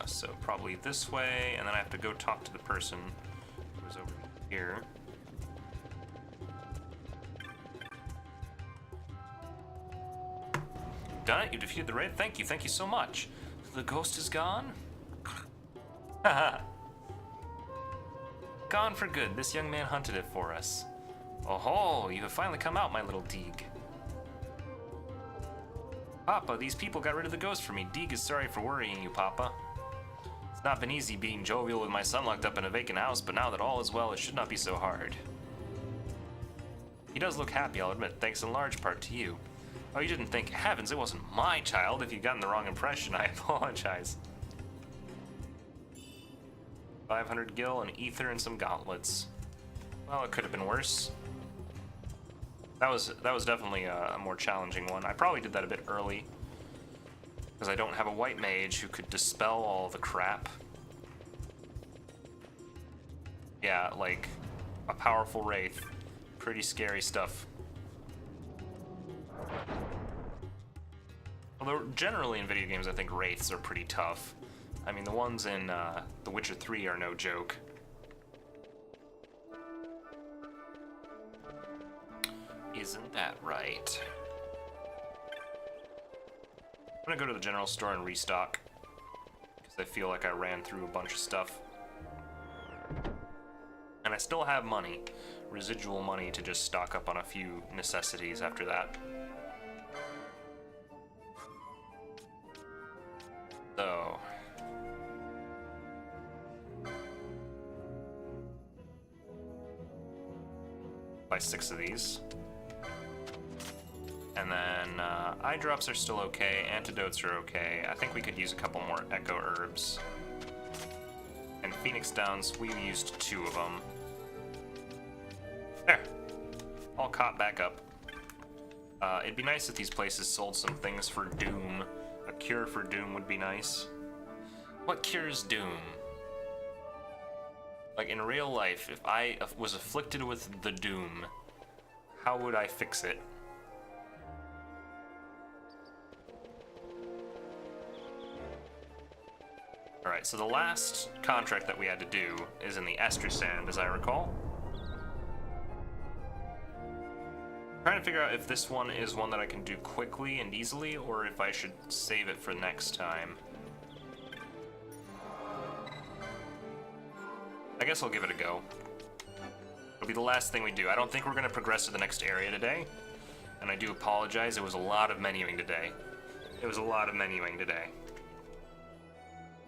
So probably this way, and then I have to go talk to the person who's over here. Done it, you defeated the raid. Thank you so much. The ghost is gone? Haha. Gone for good. This young man hunted it for us. Oh ho, you have finally come out, my little Deeg. Papa, these people got rid of the ghost for me. Deeg is sorry for worrying you, Papa. It's not been easy being jovial with my son locked up in a vacant house, but now that all is well, it should not be so hard. He does look happy, I'll admit, thanks in large part to you. Oh, you didn't think, heavens, it wasn't my child. If you've gotten the wrong impression, I apologize. 500 gil, an ether, and some gauntlets. Well, it could have been worse. That was definitely a more challenging one. I probably did that a bit early, because I don't have a white mage who could dispel all the crap. Yeah, like a powerful wraith. Pretty scary stuff. Although generally in video games I think wraiths are pretty tough. I mean, the ones in The Witcher 3 are no joke. Isn't that right? I'm gonna go to the general store and restock, because I feel like I ran through a bunch of stuff. And I still have money, residual money, to just stock up on a few necessities after that. So... buy 6 of these. And then eye drops are still okay, antidotes are okay. I think we could use a couple more echo herbs. And Phoenix Downs, we used 2 of them. There. All caught back up. It'd be nice if these places sold some things for Doom. A cure for Doom would be nice. What cures doom? Like in real life, if I was afflicted with the doom, how would I fix it? Alright, so the last contract that we had to do is in the Ester Sand, as I recall. Trying to figure out if this one is one that I can do quickly and easily, or if I should save it for next time. I guess I'll give it a go. It'll be the last thing we do. I don't think we're going to progress to the next area today, and I do apologize. It was a lot of menuing today.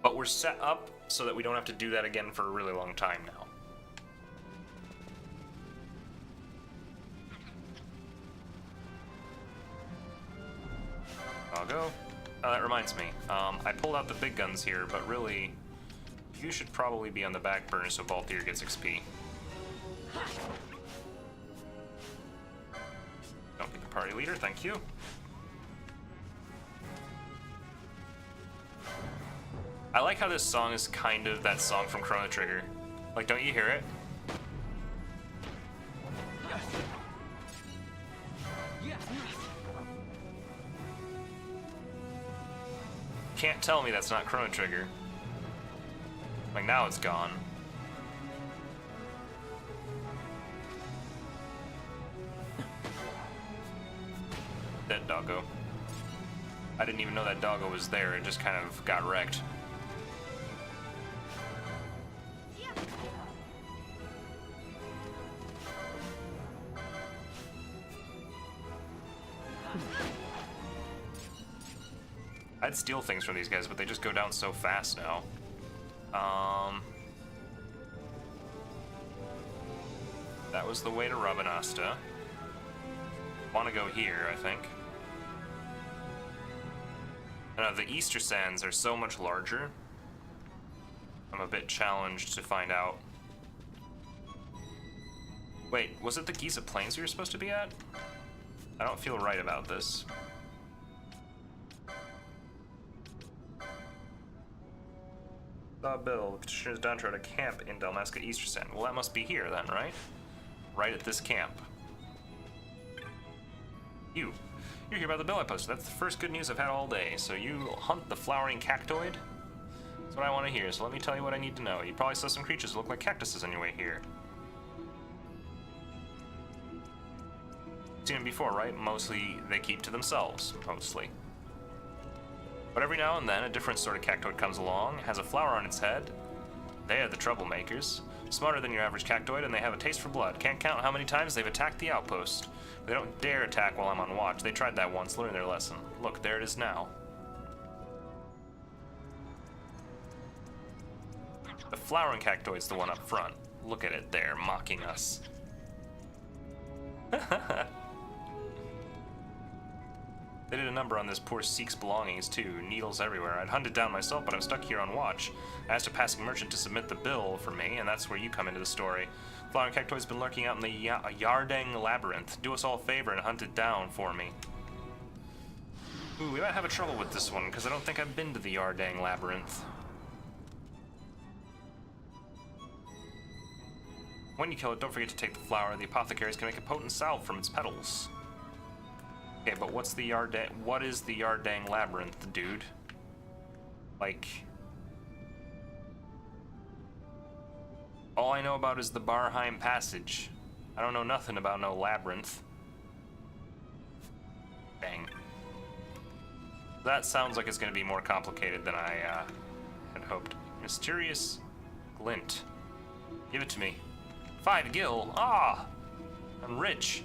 But we're set up so that we don't have to do that again for a really long time now. I'll go. Oh, that reminds me. I pulled out the big guns here, but really, you should probably be on the back burner so Balthier gets XP. Don't be the party leader, thank you. I like how this song is kind of that song from Chrono Trigger. Like, don't you hear it? Can't tell me that's not Chrono Trigger. Like, now it's gone. Dead doggo. I didn't even know that doggo was there, it just kind of got wrecked. I'd steal things from these guys, but they just go down so fast now. That was the way to Rabanasta. Want to go here, I think. The Easter Sands are so much larger. I'm a bit challenged to find out. Wait, was it the Giza Plains we were supposed to be at? I don't feel right about this. Bill, the petitioner's down at a camp in Dalmasca Easter Sand. Well, that must be here then, right? Right at this camp. You're here by the bill I posted. That's the first good news I've had all day. So you hunt the flowering cactoid? That's what I want to hear, so let me tell you what I need to know. You probably saw some creatures that look like cactuses on your way here. Seen them before, right? Mostly they keep to themselves, mostly. But every now and then, a different sort of cactoid comes along, has a flower on its head. They are the troublemakers. Smarter than your average cactoid, and they have a taste for blood. Can't count how many times they've attacked the outpost. They don't dare attack while I'm on watch. They tried that once, learned their lesson. Look, there it is now. The flowering cactoid's the one up front. Look at it there, mocking us. They did a number on this poor Sikh's belongings, too. Needles everywhere. I'd hunted down myself, but I'm stuck here on watch. I asked a passing merchant to submit the bill for me, and that's where you come into the story. Flowering cactoid's been lurking out in the Yardang Labyrinth. Do us all a favor and hunt it down for me. Ooh, we might have a trouble with this one, because I don't think I've been to the Yardang Labyrinth. When you kill it, don't forget to take the flower. The apothecaries can make a potent salve from its petals. Okay, but what is the Yardang Labyrinth, dude? Like, all I know about is the Barheim Passage. I don't know nothing about no labyrinth. Dang. That sounds like it's gonna be more complicated than I had hoped. Mysterious glint. Give it to me. 5 gil. Ah! I'm rich.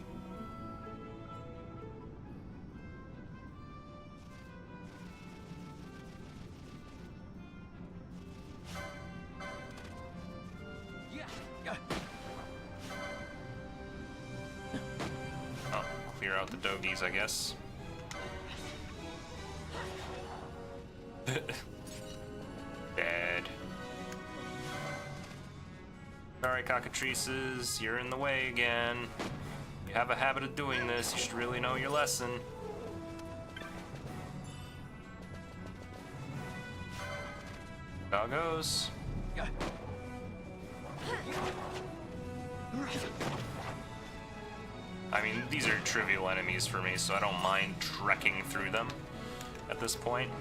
Oh, clear out the doggies, I guess. Dead. Sorry, cockatrices, you're in the way again. You have a habit of doing this, you should really know your lesson. Doggos. I mean, these are trivial enemies for me, so I don't mind trekking through them at this point.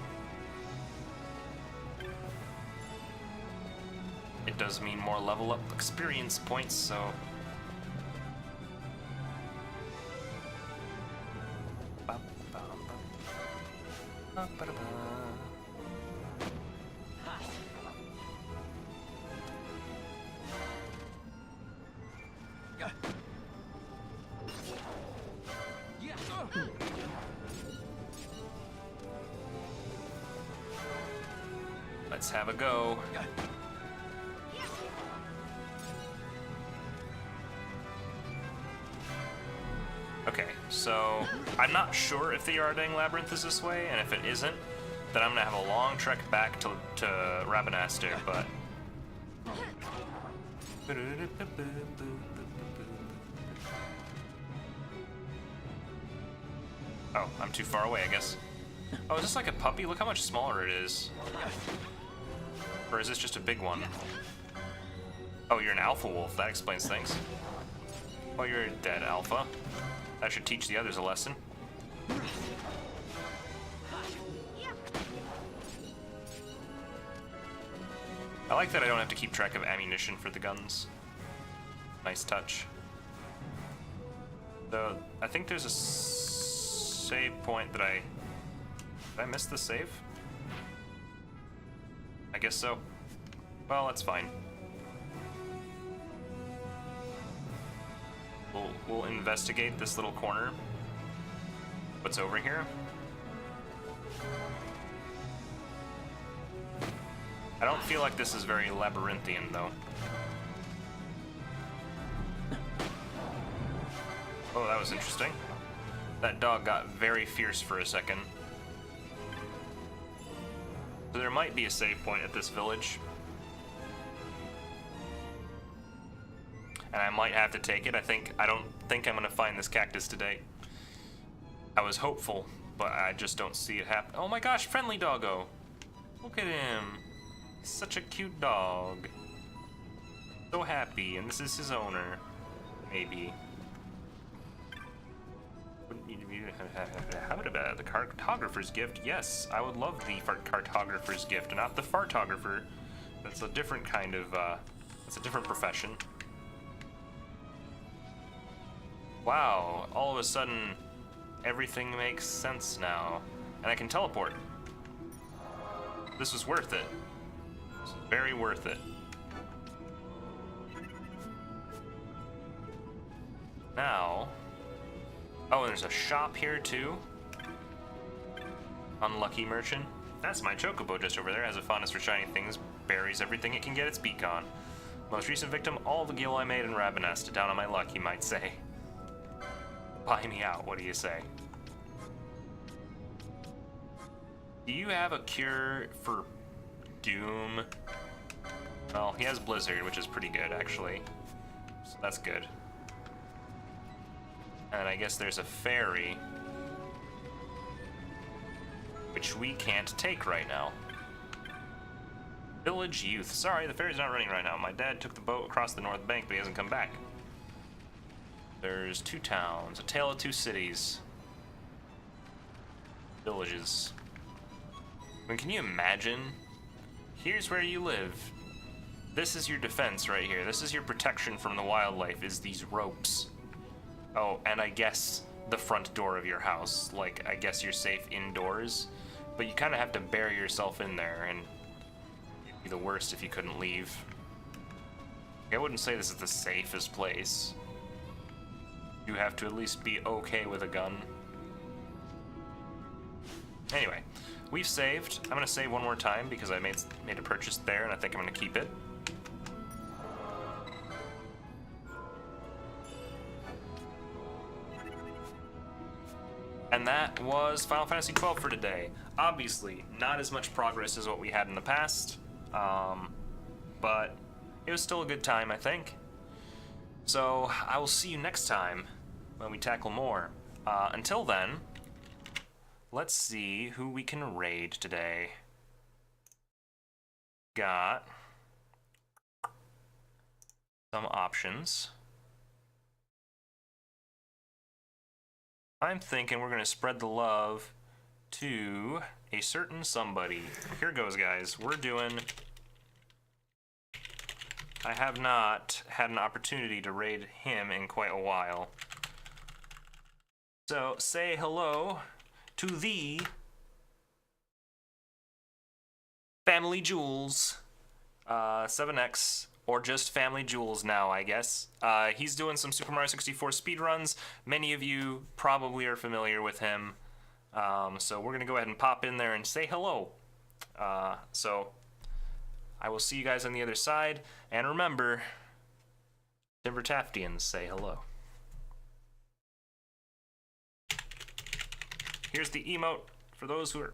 It does mean more level up experience points, so... Let's have a go. Okay, so I'm not sure if the Yardang Labyrinth is this way, and if it isn't, then I'm gonna have a long trek back to Rabanastre, but... Oh, I'm too far away, I guess. Oh, is this like a puppy? Look how much smaller it is. Or is this just a big one? Oh, you're an alpha wolf. That explains things. Oh, you're a dead alpha. That should teach the others a lesson. I like that I don't have to keep track of ammunition for the guns. Nice touch. So, I think there's a save point that Did I miss the save? I guess so. Well, that's fine. We'll investigate this little corner. What's over here? I don't feel like this is very labyrinthian, though. Oh, that was interesting. That dog got very fierce for a second. So there might be a save point at this village. And I might have to take it. I don't think I'm gonna find this cactus today. I was hopeful, but I just don't see it happen. Oh my gosh, friendly doggo! Look at him. He's such a cute dog. So happy, and this is his owner. Maybe. How about the cartographer's gift? Yes, I would love the cartographer's gift, not the fartographer. That's a different kind of, that's a different profession. Wow, all of a sudden, everything makes sense now. And I can teleport. This was worth it. This was very worth it. Now... Oh, and there's a shop here, too. Unlucky merchant. That's my chocobo just over there. Has a fondness for shiny things. Buries everything it can get its beak on. Most recent victim, all the gil I made in Rabanastre. Down on my luck, he might say. Buy me out, what do you say? Do you have a cure for Doom? Well, he has Blizzard, which is pretty good, actually. So that's good. And I guess there's a ferry, which we can't take right now. Village youth. Sorry, the ferry's not running right now. My dad took the boat across the north bank, but he hasn't come back. There's 2 towns, a tale of 2 cities. Villages. I mean, can you imagine? Here's where you live. This is your defense right here. This is your protection from the wildlife, is these ropes. Oh, and I guess the front door of your house. Like, I guess you're safe indoors, but you kind of have to bury yourself in there, and it'd be the worst if you couldn't leave. I wouldn't say this is the safest place. You have to at least be okay with a gun. Anyway, we've saved. I'm gonna save one more time because I made a purchase there, and I think I'm gonna keep it. And that was Final Fantasy XII for today. Obviously, not as much progress as what we had in the past, but it was still a good time, I think. So I will see you next time when we tackle more. Until then, let's see who we can raid today. got some options. I'm thinking we're going to spread the love to a certain somebody. Here goes, guys. We're doing... I have not had an opportunity to raid him in quite a while. So, say hello to the Family Jewels, 7X, or just Family Jewels now, I guess. He's doing some Super Mario 64 speedruns. Many of you probably are familiar with him. So we're going to go ahead and pop in there and say hello. So I will see you guys on the other side. And remember, Timbertaftians, say hello. Here's the emote for those who are